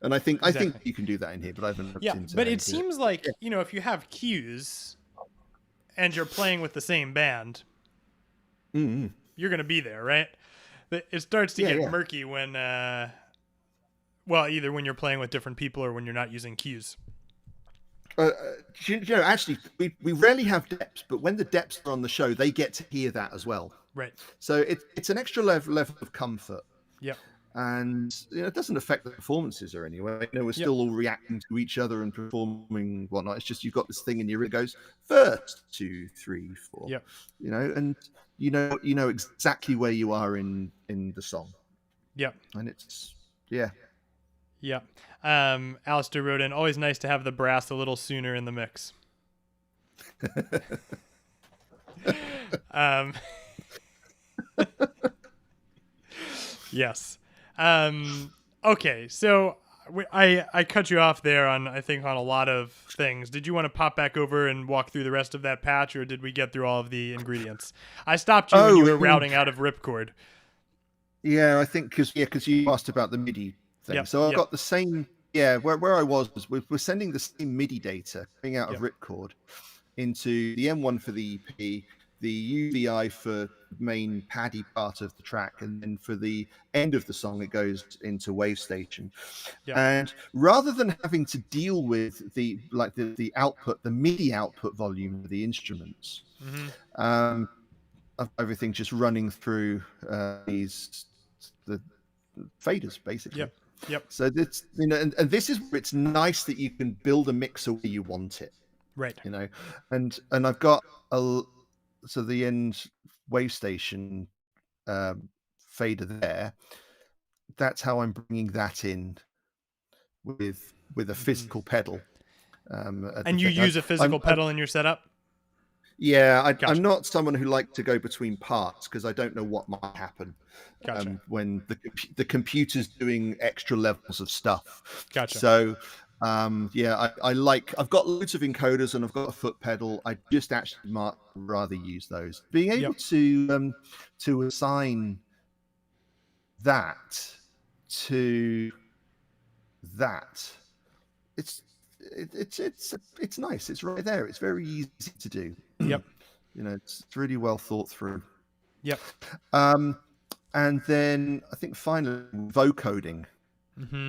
And I think you can do that in here, but I haven't looked into it. Yeah, but it seems like if you have cues and you're playing with the same band, Mm-hmm. You're going to be there, right? It starts to get murky when, either when you're playing with different people or when you're not using cues. Actually, we rarely have depths, but when the depths are on the show, they get to hear that as well. Right. So it's an extra level of comfort. Yep. And it doesn't affect the performances or anyway. We're still all reacting to each other and performing whatnot. It's just you've got this thing in your ear that goes 1st, 2, 3, 4. Yep. And you know exactly where you are in the song. Yep. And it's yeah. Yep. Alistair wrote in, always nice to have the brass a little sooner in the mix. Yes. Okay, so I cut you off there on a lot of things. Did you want to pop back over and walk through the rest of that patch, or did we get through all of the ingredients? I stopped you when you were routing out of ripcord. Yeah, I think because you asked about the MIDI thing. So I've got the same. Yeah, where I was we're sending the same MIDI data coming out of ripcord into the M1 for the EP, the UVI for main paddy part of the track, and then for the end of the song it goes into WaveStation. And rather than having to deal with the output, the MIDI output volume of the instruments, everything just running through the faders basically. Yep. So this, and this is where it's nice that you can build a mixer where you want it. Right. And I've got the end WaveStation fader there. That's how I'm bringing that in with a physical pedal. And you use a physical pedal in your setup? Yeah, I'm not someone who likes to go between parts because I don't know what might happen when the computer's doing extra levels of stuff. Gotcha. So, I've got loads of encoders and I've got a foot pedal. I just actually might rather use those. Being able to assign that to that, it's nice. It's right there. It's very easy to do. Yep. It's really well thought through. Yep. And then I think finally vocoding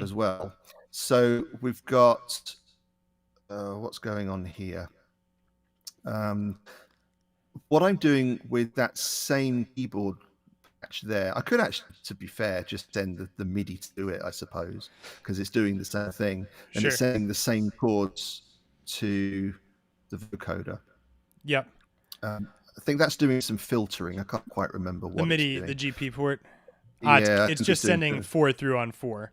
as well. So we've got what's going on here. What I'm doing with that same keyboard patch there, I could actually, to be fair, just send the MIDI to it, I suppose, because it's doing the same thing and it's sending the same chords to the vocoder. Yep. I think that's doing some filtering. I can't quite remember what the MIDI, it's doing. the GP port. It's just sending 4 through on 4.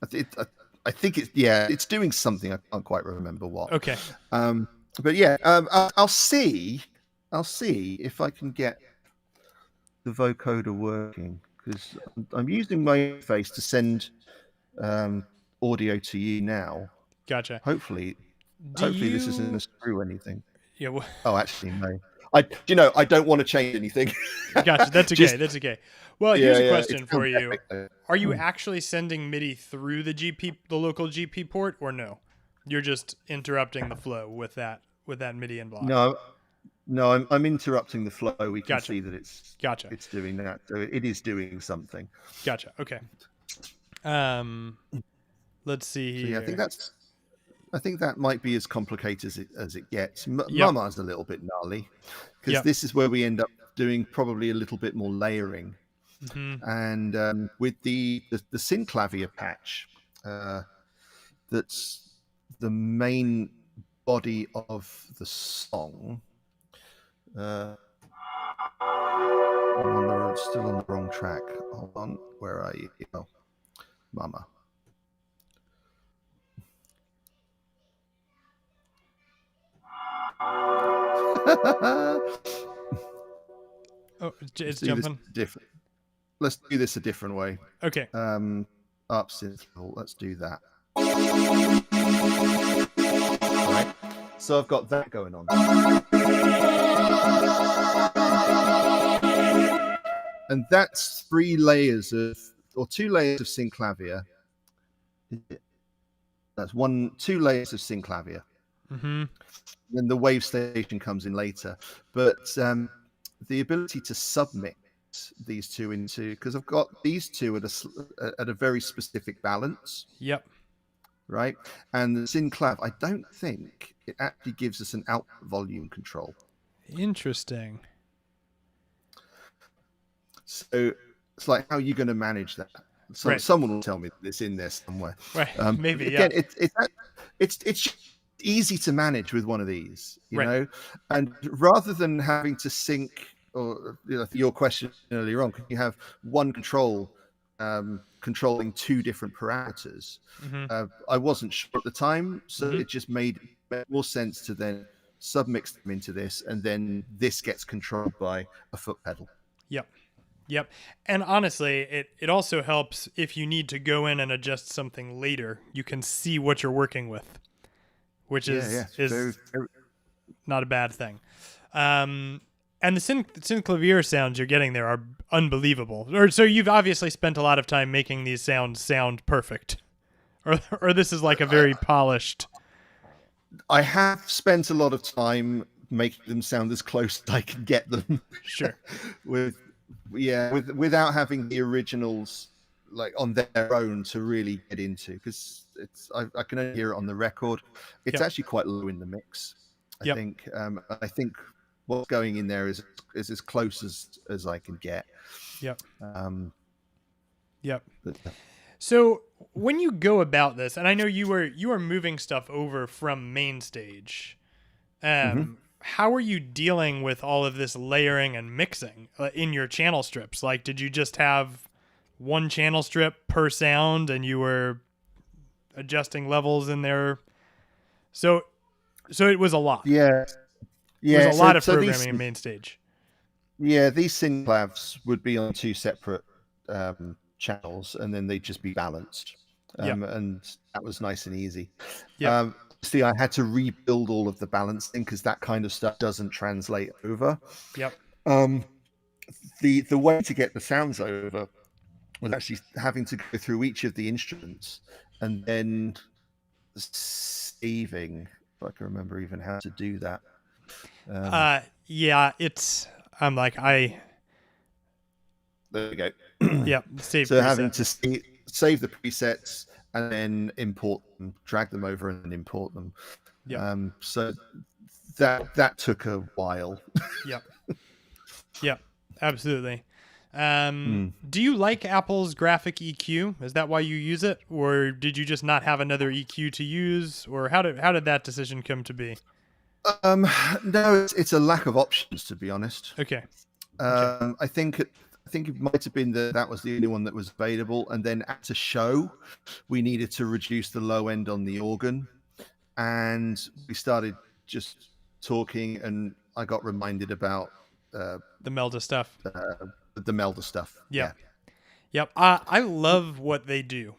I think it's doing something. I can't quite remember what. Okay. But yeah, I'll see if I can get the vocoder working because I'm using my interface to send audio to you now. Gotcha. Hopefully this isn't going to screw anything. Yeah. Well... Oh, actually, no. I don't want to change anything. Gotcha. That's okay. That's okay. Well, here's a question for you. Are you actually sending MIDI through the local GP port, or no? You're just interrupting the flow with that MIDI in block. No, I'm interrupting the flow. We can see that it's doing that. So it is doing something. Gotcha. Okay. Let's see here. So yeah, I think that might be as complicated as it gets. Mama's a little bit gnarly because this is where we end up doing probably a little bit more layering. And with the synclavier patch, that's the main body of the song. I'm still on the wrong track. Hold on, where are you? Oh, Mama. Oh, it's jumping. Different. Let's do this a different way. Okay. Up synth level. Let's do that. Right. So I've got that going on. And that's 2 layers of synclavier. That's 2 layers of synclavier. Then the WaveStation comes in later. But the ability to submix these two into, because I've got these two at a very specific balance, Yep. right? And the Synclav, I don't think it actually gives us an output volume control. Interesting. So it's like, how are you going to manage that? So Right. someone will tell me that it's in there somewhere. Right. Maybe. Again, Yeah. it's easy to manage with one of these, you Right. know. And rather than having to sync, or your question earlier on, can you have one control controlling two different parameters? Mm-hmm. I wasn't sure at the time, so Mm-hmm. it just made more sense to then submix them into this, and then this gets controlled by a foot pedal. Yep. Yep. And honestly, it also helps if you need to go in and adjust something later. You can see what you're working with, which is very, very... not a bad thing. And the synclavier sounds you're getting there are unbelievable. So you've obviously spent a lot of time making these sounds sound perfect, or this is like a very polished. I have spent a lot of time making them sound as close as I can get them. Sure. Without having the originals like on their own to really get into, because I can only hear it on the record. It's actually quite low in the mix. I think what's going in there is as close as I can get. Yep. But, so when you go about this, and I know you were moving stuff over from main stage, how are you dealing with all of this layering and mixing in your channel strips? Like, did you just have one channel strip per sound and you were adjusting levels in there? So it was a lot. Yeah. There was a lot of programming in main stage. Yeah, these Synclavs would be on two separate channels, and then they'd just be balanced. And that was nice and easy. See, I had to rebuild all of the balancing because that kind of stuff doesn't translate over. Yep. The way to get the sounds over was actually having to go through each of the instruments and then saving. If I can remember even how to do that. I'm like there we go. Save. So having to save the presets and then import them, drag them over, and then import them. So that took a while. Yep, absolutely. Do you like Apple's graphic EQ? Is that why you use it, or did you just not have another EQ to use, or how did that decision come to be? No, it's a lack of options, to be honest. Okay. I think it might have been that was the only one that was available, and then at a show, we needed to reduce the low end on the organ, and we started just talking, and I got reminded about the Melda stuff. The Melda stuff. Yep. I love what they do.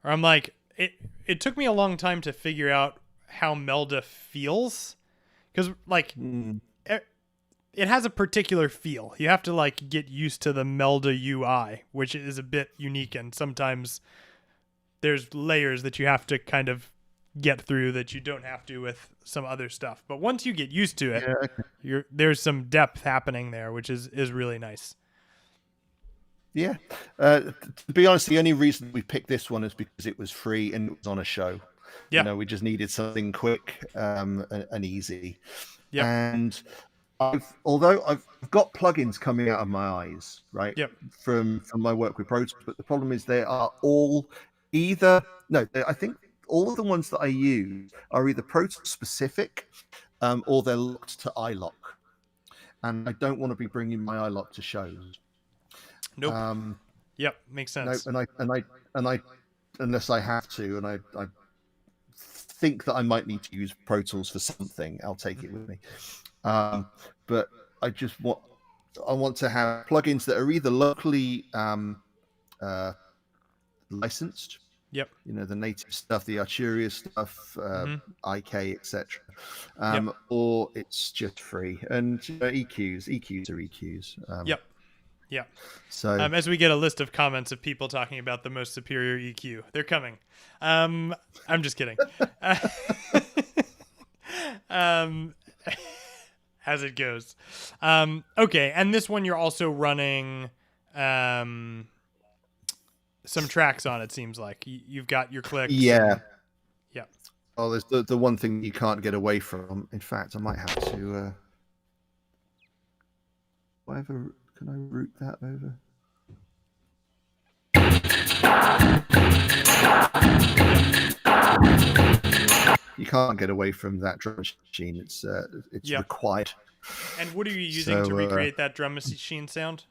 Or I'm like, it took me a long time to figure out how Melda feels, because like. It has a particular feel. You have to like get used to the Melda UI, which is a bit unique, and sometimes there's layers that you have to kind of get through that you don't have to with some other stuff. But once you get used to it, there's some depth happening there, which is really nice. Yeah. To be honest, the only reason we picked this one is because it was free and it was on a show. Yeah. We just needed something quick and easy. Yeah. And although I've got plugins coming out of my eyes, right? Yep. From my work with Pro Tools, but the problem is they are all I think all of the ones that I use are either Pro Tools specific, or they're locked to iLock, and I don't want to be bringing my iLock to shows. Nope. Yep, makes sense. No, and I unless I have to, and I think that I might need to use Pro Tools for something, I'll take it with me. But I want to have plugins that are either locally licensed. Yep. The native stuff, the Arturia stuff, IK, etc. Or it's just free. And EQs are EQs. Yep. Yeah. So as we get a list of comments of people talking about the most superior EQ, they're coming. I'm just kidding. as it goes. Okay, and this one you're also running some tracks on. It seems like you've got your clicks. Yeah. Yeah. Oh, there's the one thing you can't get away from. In fact, I might have to. Can I route that over? You can't get away from that drum machine. It's required. And what are you using to recreate that drum machine sound?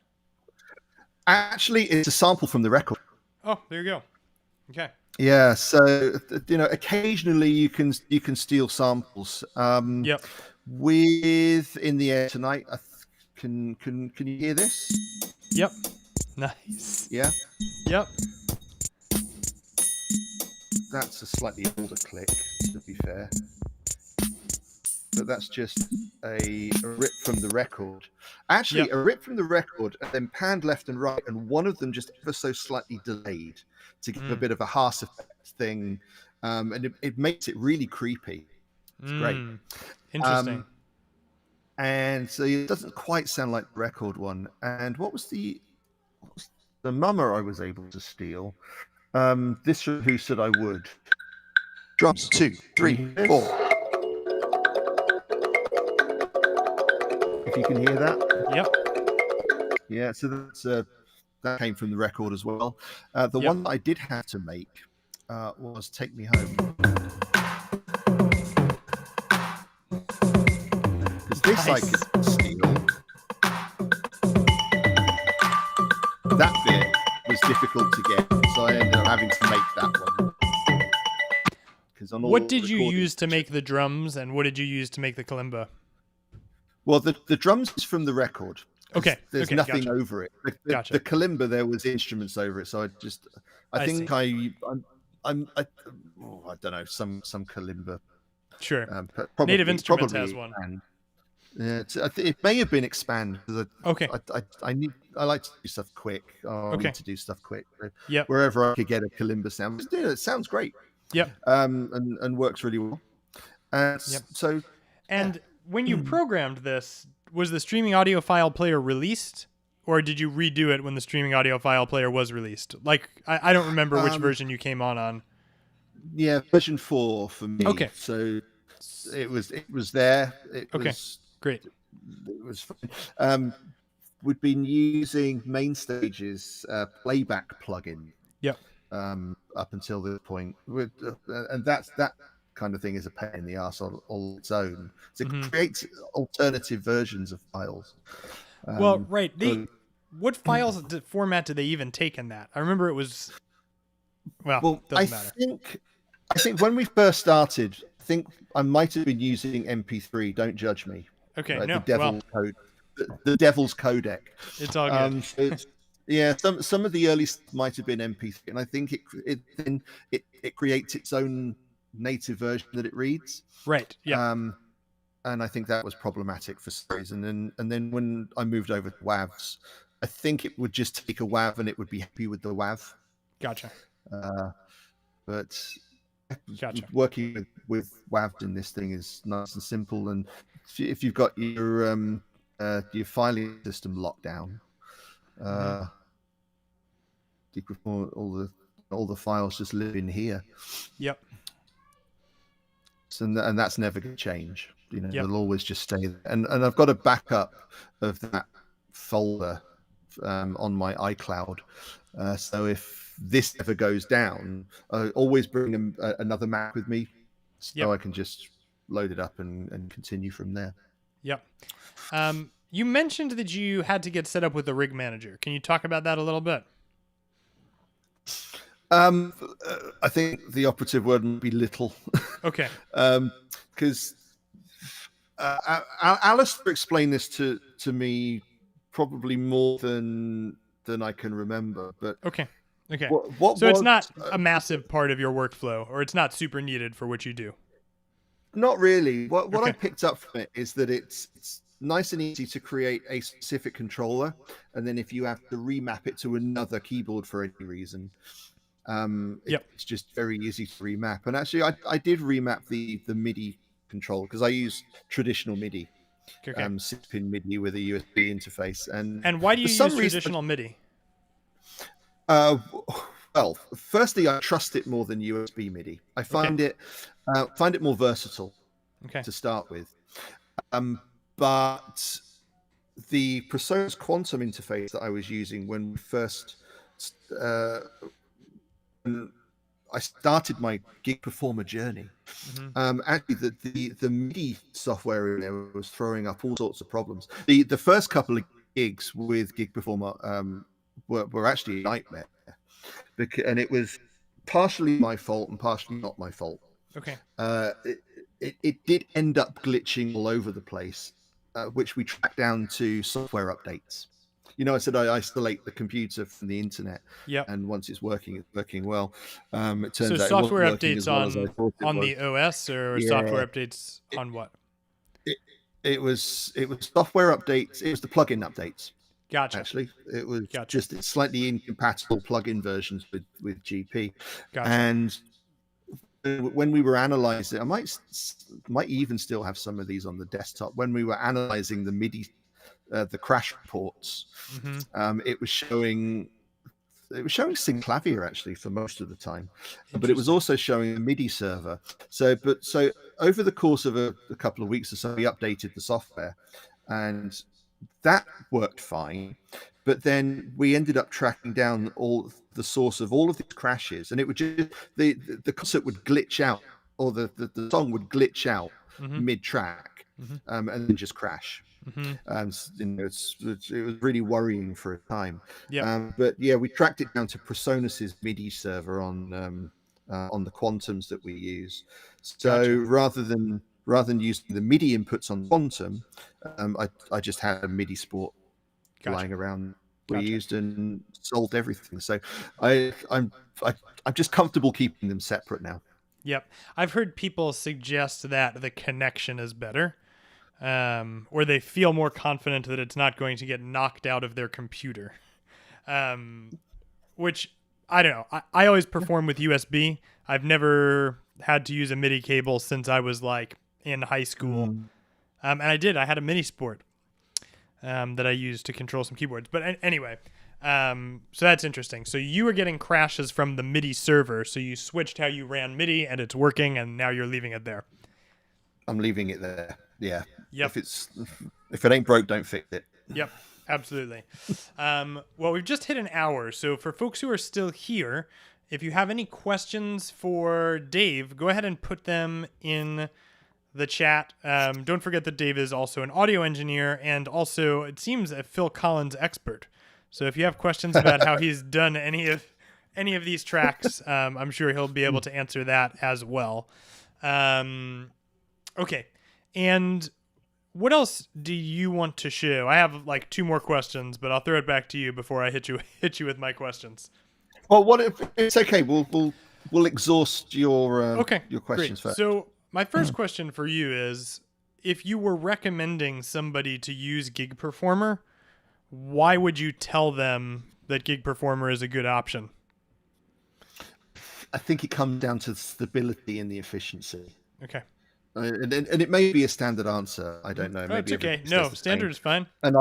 Actually, it's a sample from the record. Oh, there you go. Okay. Yeah, so occasionally you can steal samples. Yep. With In the Air Tonight, can you hear this? Yep. Nice. Yeah. Yep. That's a slightly older click, to be fair. But that's just a rip from the record. Actually, a rip from the record and then panned left and right, and one of them just ever so slightly delayed to give a bit of a harsh effect thing. And it makes it really creepy. It's great. Interesting. And so it doesn't quite sound like the record one. And what was the mummer I was able to steal? This Who Said I Would. Drums 2, 3, 4. If you can hear that. Yep. Yeah, so that came from the record as well. The one that I did have to make was Take Me Home. Because this I could steal. That bit was difficult to get, so I ended up having to make that one. What did you use to make the drums, and what did you use to make the kalimba? Well, the drums is from the record. Okay. There's nothing over it. The kalimba, there was instruments over it, so I think I don't know, some kalimba. Sure. Probably, Native Instruments has one. Yeah, it may have been expanded. Okay. I like to do stuff quick. I need to do stuff quick. Yep. Wherever I could get a kalimba sound, it sounds great. Yep. And works really well. So. And when you programmed this, was the streaming audio file player released, or did you redo it when the streaming audio file player was released? Like, I don't remember which version you came on. Yeah, version 4 for me. Okay. So it was there. Great. It was fine. We'd been using Mainstage's playback plugin. Yep. Up until this point, and that kind of thing is a pain in the ass on its own. So it creates alternative versions of files. Well, right. What files format did they even take in that? I remember it was. Well, doesn't matter. I think when we first started, I think I might have been using MP3. Don't judge me. Okay, no. The Devil's Codec. It's all good. Yeah, some of the early stuff might have been MP3, and I think it creates its own native version that it reads. Right. Yeah. And I think that was problematic for some reason. And then when I moved over to WAVs, I think it would just take a WAV and it would be happy with the WAV. Gotcha. But gotcha. Working with WAVs in this thing is nice and simple. And if you've got your filing system locked down, all the files just live in here. Yep. And that's never going to change. They'll always just stay there. And I've got a backup of that folder on my iCloud. So if this ever goes down, I always bring another Mac with me, so I can just load it up and continue from there. Yep. You mentioned that you had to get set up with the rig manager. Can you talk about that a little bit? I think the operative word would be little. Okay. Because Alistair explained this to me probably more than I can remember. But okay. So it's not a massive part of your workflow, or it's not super needed for what you do. Not really. What I picked up from it is that it's nice and easy to create a specific controller, and then if you have to remap it to another keyboard for any reason, it's just very easy to remap. And actually, I did remap the MIDI control because I use traditional MIDI. Okay. 6-pin MIDI with a USB interface. And why do for you some use reason, traditional MIDI? Uh, well, firstly, I trust it more than USB MIDI. I find it more versatile Okay. to start with. But the PreSonus Quantum interface that I was using when we first when I started my gig performer journey, actually the MIDI software in there was throwing up all sorts of problems. The first couple of gigs with Gig Performer were actually a nightmare, and it was partially my fault and partially not my fault. Okay. It did end up glitching all over the place, which we tracked down to software updates. I said I isolate the computer from the internet, Yep. and once it's working well. It So turns out it wasn't software working updates as well as I thought it on was. the OS or Yeah, software updates on what? it was software updates. It was the plugin updates. Gotcha. Actually, it was Gotcha. just slightly incompatible plugin versions with GP. Gotcha. And when we were analyzing, I might even still have some of these on the desktop. When we were analyzing the MIDI, the crash reports, it was showing synclavier actually for most of the time, but it was also showing a MIDI server. So over the course of a couple of weeks or so, we updated the software, and that worked fine. But then we ended up tracking down all the source of all of these crashes, and it would just the concert would glitch out, or the song would glitch out mid-track, and then just crash. And it was really worrying for a time. But yeah, we tracked it down to PreSonus's MIDI server on the Quantums that we use. So rather than using the MIDI inputs on Quantum, I just had a MIDI Sport lying around. We used and solved everything. So I'm just comfortable keeping them separate now. Yep, I've heard people suggest that the connection is better, or they feel more confident that it's not going to get knocked out of their computer. Which I don't know. I always perform with USB. I've never had to use a MIDI cable since I was like in high school. And I had a MIDI Sport that I used to control some keyboards. But anyway, so that's interesting. So you were getting crashes from the MIDI server. So you switched how you ran MIDI and it's working, and now you're leaving it there. I'm leaving it there. Yeah. Yep. If it ain't broke, don't fix it. Yep. Absolutely. Well, we've just hit an hour. So for folks who are still here, if you have any questions for Dave, go ahead and put them in the chat. Don't forget that Dave is also an audio engineer and also, it seems, a Phil Collins expert. So if you have questions about how he's done any of these tracks, I'm sure he'll be able to answer that as well. Okay. And what else do you want to show? I have like 2 more questions, but I'll throw it back to you before I hit you with my questions. Well, what if it's okay? We'll exhaust your questions first. So my first question for you is, if you were recommending somebody to use Gig Performer, why would you tell them that Gig Performer is a good option? I think it comes down to the stability and the efficiency. Okay. And it may be a standard answer. I don't know. Maybe it's okay. No, standard is fine. And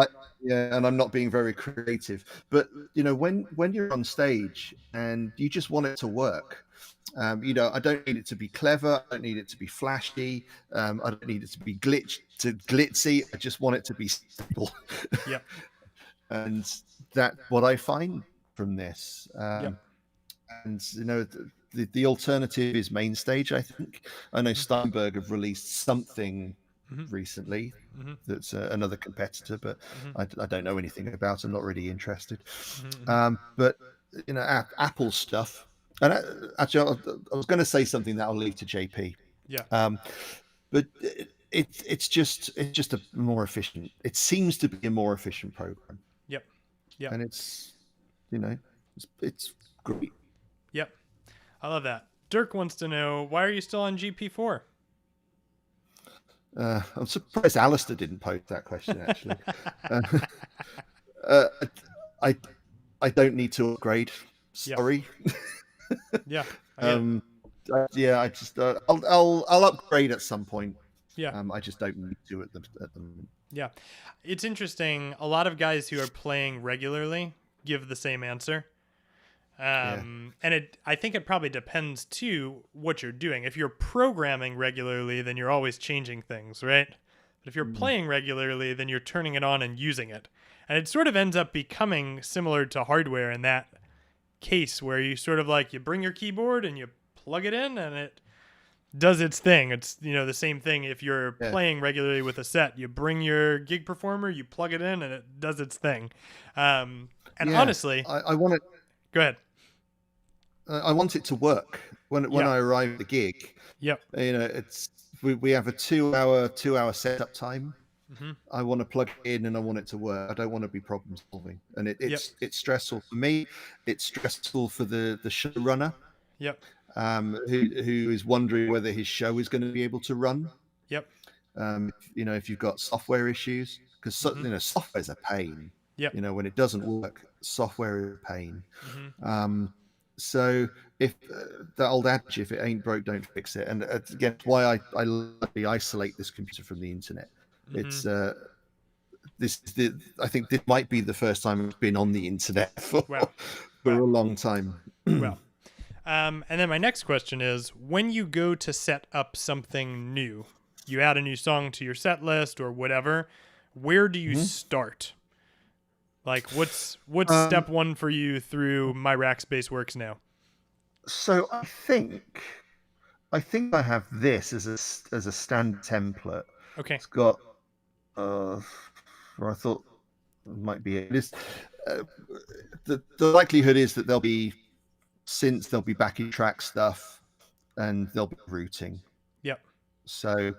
I'm not being very creative. But when you're on stage and you just want it to work, I don't need it to be clever. I don't need it to be flashy. I don't need it to be glitzy. I just want it to be stable. Yep. And that's what I find from this. And the alternative is Mainstage, I think. I know Steinberg have released something recently that's another competitor, but I don't know anything about. I'm not really interested. But Apple stuff. And actually, I was going to say something that I'll leave to JP. Yeah. But it's just a more efficient. It seems to be a more efficient program. Yep. Yeah. And it's great. Yep. I love that. Dirk wants to know, why are you still on GP4? I'm surprised Alistair didn't post that question, actually. I don't need to upgrade. Sorry. Yeah. I just I'll upgrade at some point. Yeah. I just don't need to at the moment. Yeah. It's interesting. A lot of guys who are playing regularly give the same answer. Yeah. I think it probably depends too what you're doing. If you're programming regularly, then you're always changing things, right? But if you're Mm. playing regularly, then you're turning it on and using it. And it sort of ends up becoming similar to hardware in that case where you sort of like you bring your keyboard and you plug it in and it does its thing. It's, the same thing if you're Yeah. playing regularly with a set. You bring your gig performer, you plug it in and it does its thing. And Yeah. honestly, I want it. go ahead. I want it to work when Yeah. I arrive at the gig. Yep. It's we have a 2 hour setup time. Mm-hmm. I want to plug it in and I want it to work. I don't want to be problem solving, and it's stressful for me. It's stressful for the showrunner, Yep. who is wondering whether his show is going to be able to run. Yep. If you've got software issues, because software's a pain. Yep. When it doesn't work, software is a pain. Mm-hmm. So if that old adage, if it ain't broke, don't fix it. And again, why I isolate this computer from the internet. It's I think this might be the first time I've been on the internet for a long time. Well, and then my next question is, when you go to set up something new, you add a new song to your set list or whatever, where do you start? Like, what's step one for you through My Rackspace Works now? So I think I have this as a standard template. Okay. It's got where I thought it might be it is the likelihood is that there'll be backing track stuff and there'll be routing. Yep. So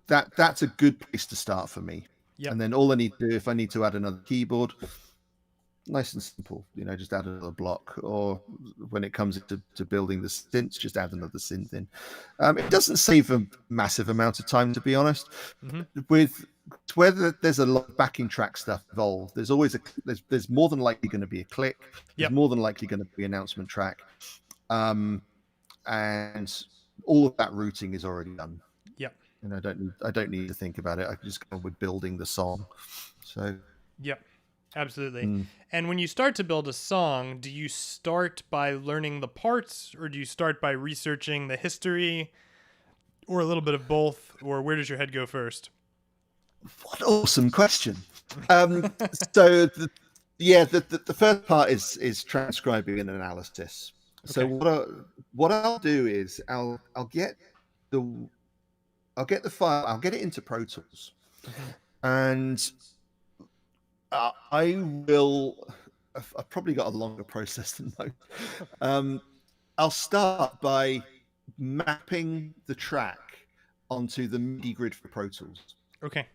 that's a good place to start for me. Yep. And then all I need to do, if I need to add another keyboard, nice and simple, just add another block. Or when it comes to building the synths, just add another synth in. It doesn't save a massive amount of time, to be honest. Mm-hmm. With whether there's a lot of backing track stuff involved, there's always there's more than likely going to be a click. There's more than likely going to be an announcement track, and all of that routing is already done. Yep. And I don't need to think about it. I can just go with building the song. So. Yep. Absolutely. And when you start to build a song, do you start by learning the parts, or do you start by researching the history, or a little bit of both, or where does your head go first? What an awesome question. So the first part is transcribing and analysis. Okay. So what I'll do is I'll get the file, I'll get it into Pro Tools, and I've probably got a longer process than most. I'll start by mapping the track onto the MIDI grid for Pro Tools. Okay.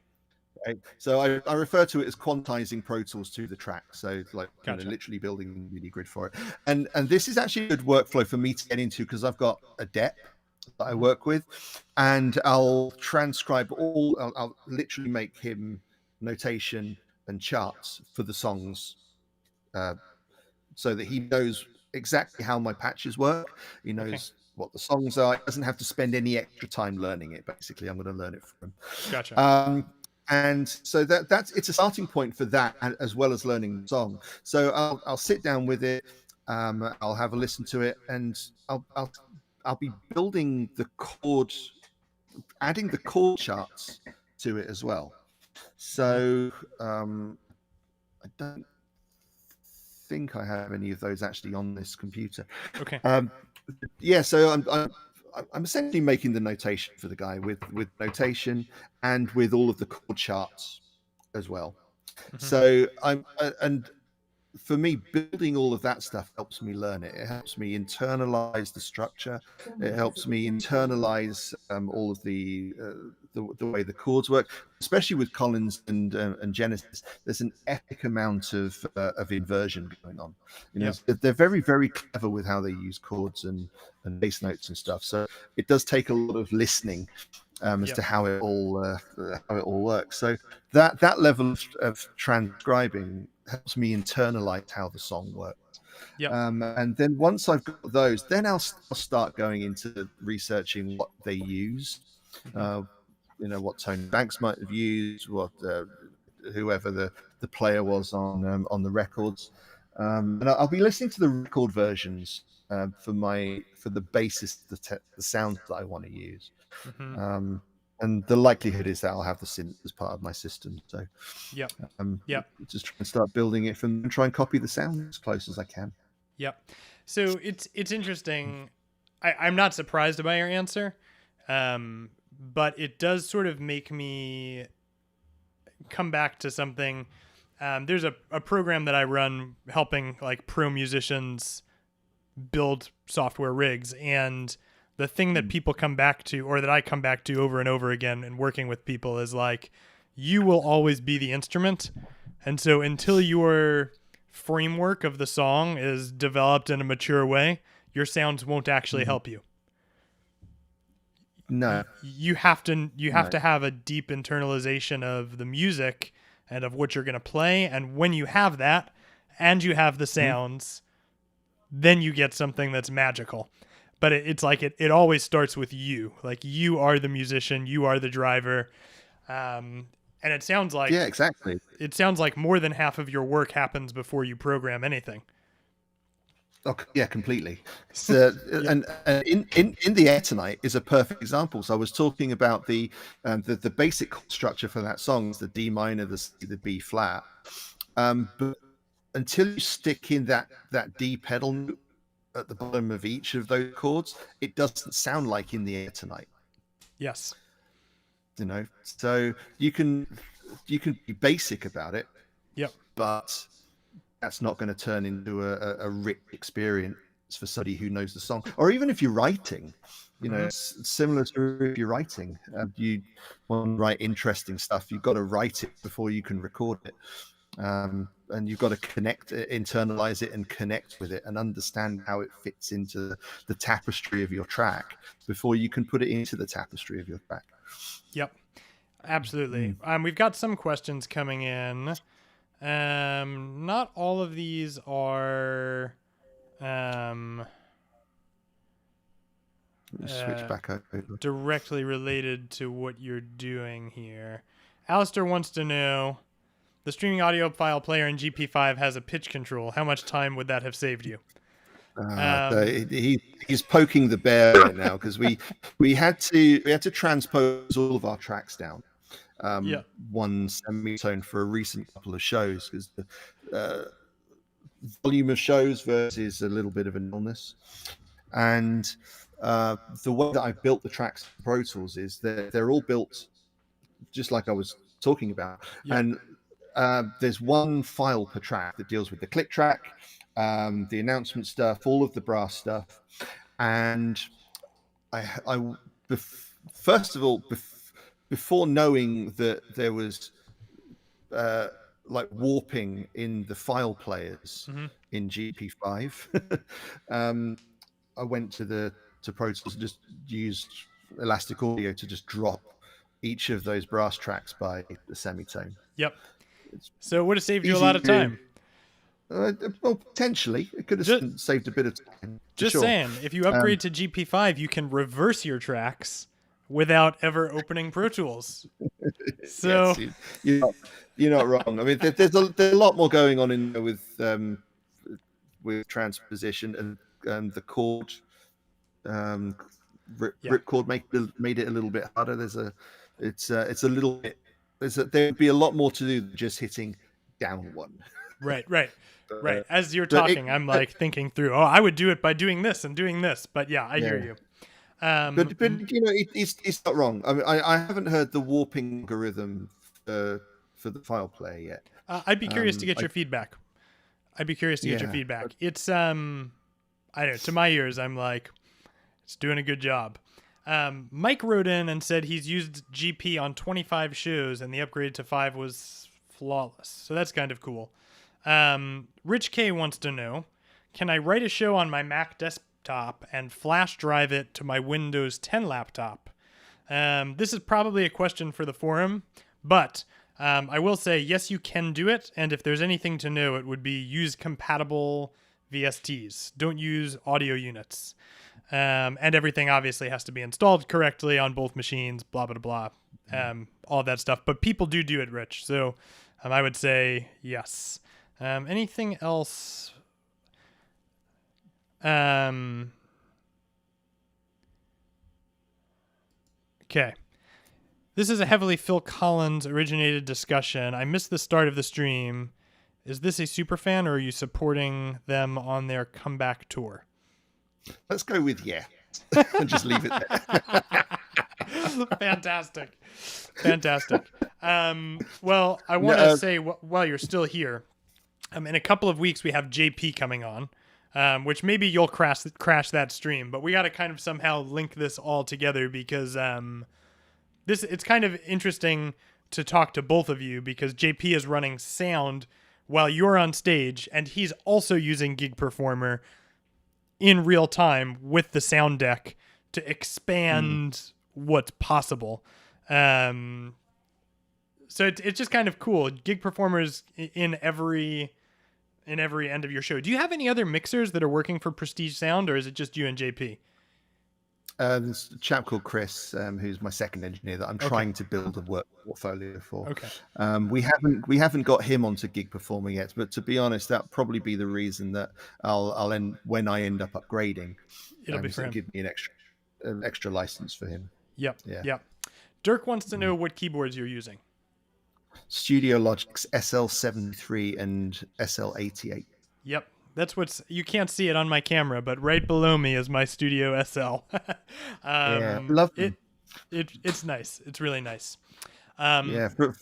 Right? So I refer to it as quantizing Pro Tools to the track. So like Gotcha. Literally building the MIDI grid for it. And this is actually a good workflow for me to get into because I've got a DEP that I work with, and I'll transcribe I'll literally make him notation and charts for the songs, so that he knows exactly how my patches work. He knows what the songs are. He doesn't have to spend any extra time learning it. Basically, I'm going to learn it for him. Gotcha. And so it's a starting point for that, as well as learning the song. So I'll sit down with it. I'll have a listen to it, and I'll be building the chord, adding the chord charts to it as well. So I don't think I have any of those actually on this computer. Okay. So I'm essentially making the notation for the guy with notation and with all of the chord charts as well. So and for me, building all of that stuff helps me learn it. It helps me internalize the structure. It helps me internalize all of the way the chords work, especially with Collins and Genesis. There's an epic amount of inversion going on. They're very, very clever with how they use chords and bass notes and stuff. So it does take a lot of listening as to how it all works. So that level of transcribing helps me internalize how the song works. And then once I've got those, then I'll start going into researching what they use. what Tony Banks might have used, what whoever the player was on the records, and I'll be listening to the record versions for the basis, the sounds that I want to use. And the likelihood is that I'll have the synth as part of my system. So Yep. Just try and start building it and try and copy the sound as close as I can. Yep. So it's interesting. I'm not surprised by your answer, but it does sort of make me come back to something. There's a program that I run helping like pro musicians build software rigs, and the thing that people come back to, or that I come back to over and over again in working with people, is like, you will always be the instrument. And so until your framework of the song is developed in a mature way, your sounds won't actually help you. No. You have to have a deep internalization of the music and of what you're going to play. And when you have that and you have the sounds, then you get something that's magical. But it's like it always starts with you. Like, you are the musician, you are the driver. And it sounds like, yeah, exactly. It sounds like more than half of your work happens before you program anything. Oh, yeah, completely. So, and in the Air Tonight is a perfect example. So I was talking about the basic structure for that song is the D minor, the C, the B flat. But until you stick in that D pedal note at the bottom of each of those chords, it doesn't sound like In the Air Tonight. Yes. So you can be basic about it. Yep. But that's not going to turn into a rich experience for somebody who knows the song. Or even if you're writing, it's similar to if you're writing. You want to write interesting stuff, you've got to write it before you can record it. And you've got to internalize it and connect with it and understand how it fits into the tapestry of your track before you can put it into the tapestry of your track. Yep, absolutely. We've got some questions coming in. Not all of these are switch back over. Directly related to what you're doing here. Alistair wants to know, the streaming audio file player in GP5 has a pitch control. How much time would that have saved you? He's poking the bear right now, because we had to transpose all of our tracks down. One semitone for a recent couple of shows, because the volume of shows versus a little bit of an illness. And the way that I've built the tracks in Pro Tools is that they're all built just like I was talking about. And there's one file per track that deals with the click track, the announcement stuff, all of the brass stuff. And first of all, before knowing that there was like warping in the file players in GP5, I went to Pro Tools and just used Elastic Audio to just drop each of those brass tracks by the semitone. Yep. So it would have saved you a lot of time. Well, potentially. It could have saved a bit of time. Just saying, if you upgrade to GP5, you can reverse your tracks without ever opening Pro Tools. So yes, you're not wrong. I mean, there's a lot more going on with transposition and the chord. Rip chord made it a little bit harder. It's a little bit. There'd be a lot more to do than just hitting down one. Right. As you're talking, I'm like thinking through. Oh, I would do it by doing this and doing this. But yeah, I hear you. But it's not wrong. I mean, I haven't heard the warping algorithm for the file player yet. I'd be curious to get your feedback. It's I don't know. To my ears, I'm like, it's doing a good job. Mike wrote in and said he's used GP on 25 shows and the upgrade to 5 was flawless. So that's kind of cool. Rich K wants to know, can I write a show on my Mac desktop and flash drive it to my Windows 10 laptop? This is probably a question for the forum, but I will say, yes, you can do it. And if there's anything to know, it would be use compatible VSTs. Don't use audio units. And everything obviously has to be installed correctly on both machines, blah, blah, blah. all that stuff. But people do it, Rich. So I would say yes. Anything else? Okay. This is a heavily Phil Collins originated discussion. I missed the start of the stream. Is this a super fan, or are you supporting them on their comeback tour? Let's go with yeah. And just leave it there. Fantastic. Well, I want to say while you're still here, in a couple of weeks we have JP coming on, which maybe you'll crash that stream, but we got to kind of somehow link this all together because it's kind of interesting to talk to both of you because JP is running sound while you're on stage, and he's also using Gig Performer in real time with the sound deck to expand what's possible. So it's just kind of cool. Gig Performers in every end of your show. Do you have any other mixers that are working for Prestige Sound, or is it just you and JP? There's a chap called Chris, who's my second engineer that I'm trying to build a work portfolio for. Okay. We haven't got him onto Gig Performer yet, but to be honest, that'll probably be the reason that I'll end when I end up upgrading. It'll be for him. Give me an extra license for him. Yep. Dirk wants to know what keyboards you're using. Studio Logic's SL73 and SL88. Yep. That's you can't see it on my camera, but right below me is my Studio SL. Yeah, love it. It's nice. It's really nice. Yeah. All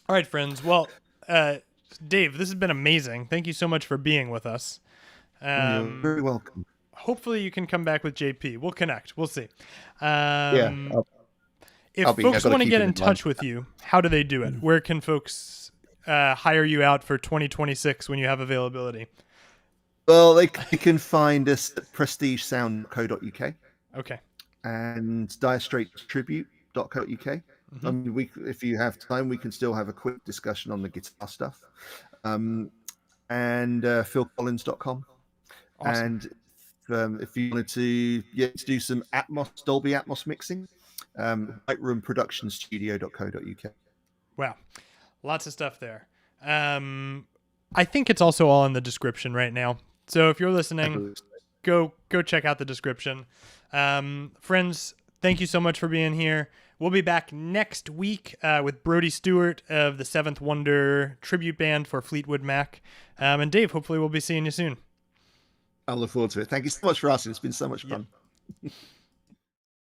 right, friends. Well, Dave, this has been amazing. Thank you so much for being with us. You're very welcome. Hopefully you can come back with JP. We'll connect. We'll see. If folks want to get in touch with you, how do they do it? Where can folks hire you out for 2026 when you have availability? Well, they can find us at prestigesound.co.uk. Okay. And direstraitstribute.co.uk. I mean, if you have time, we can still have a quick discussion on the guitar stuff. And philcollins.com. Awesome. And if you wanted to do some Dolby Atmos mixing, lightroomproductionstudio.co.uk. Wow. Lots of stuff there. I think it's also all in the description right now. So if you're listening, go check out the description. Friends, thank you so much for being here. We'll be back next week with Brody Stewart of the Seventh Wonder tribute band for Fleetwood Mac. And Dave, hopefully we'll be seeing you soon. I look forward to it. Thank you so much for asking. It's been so much fun.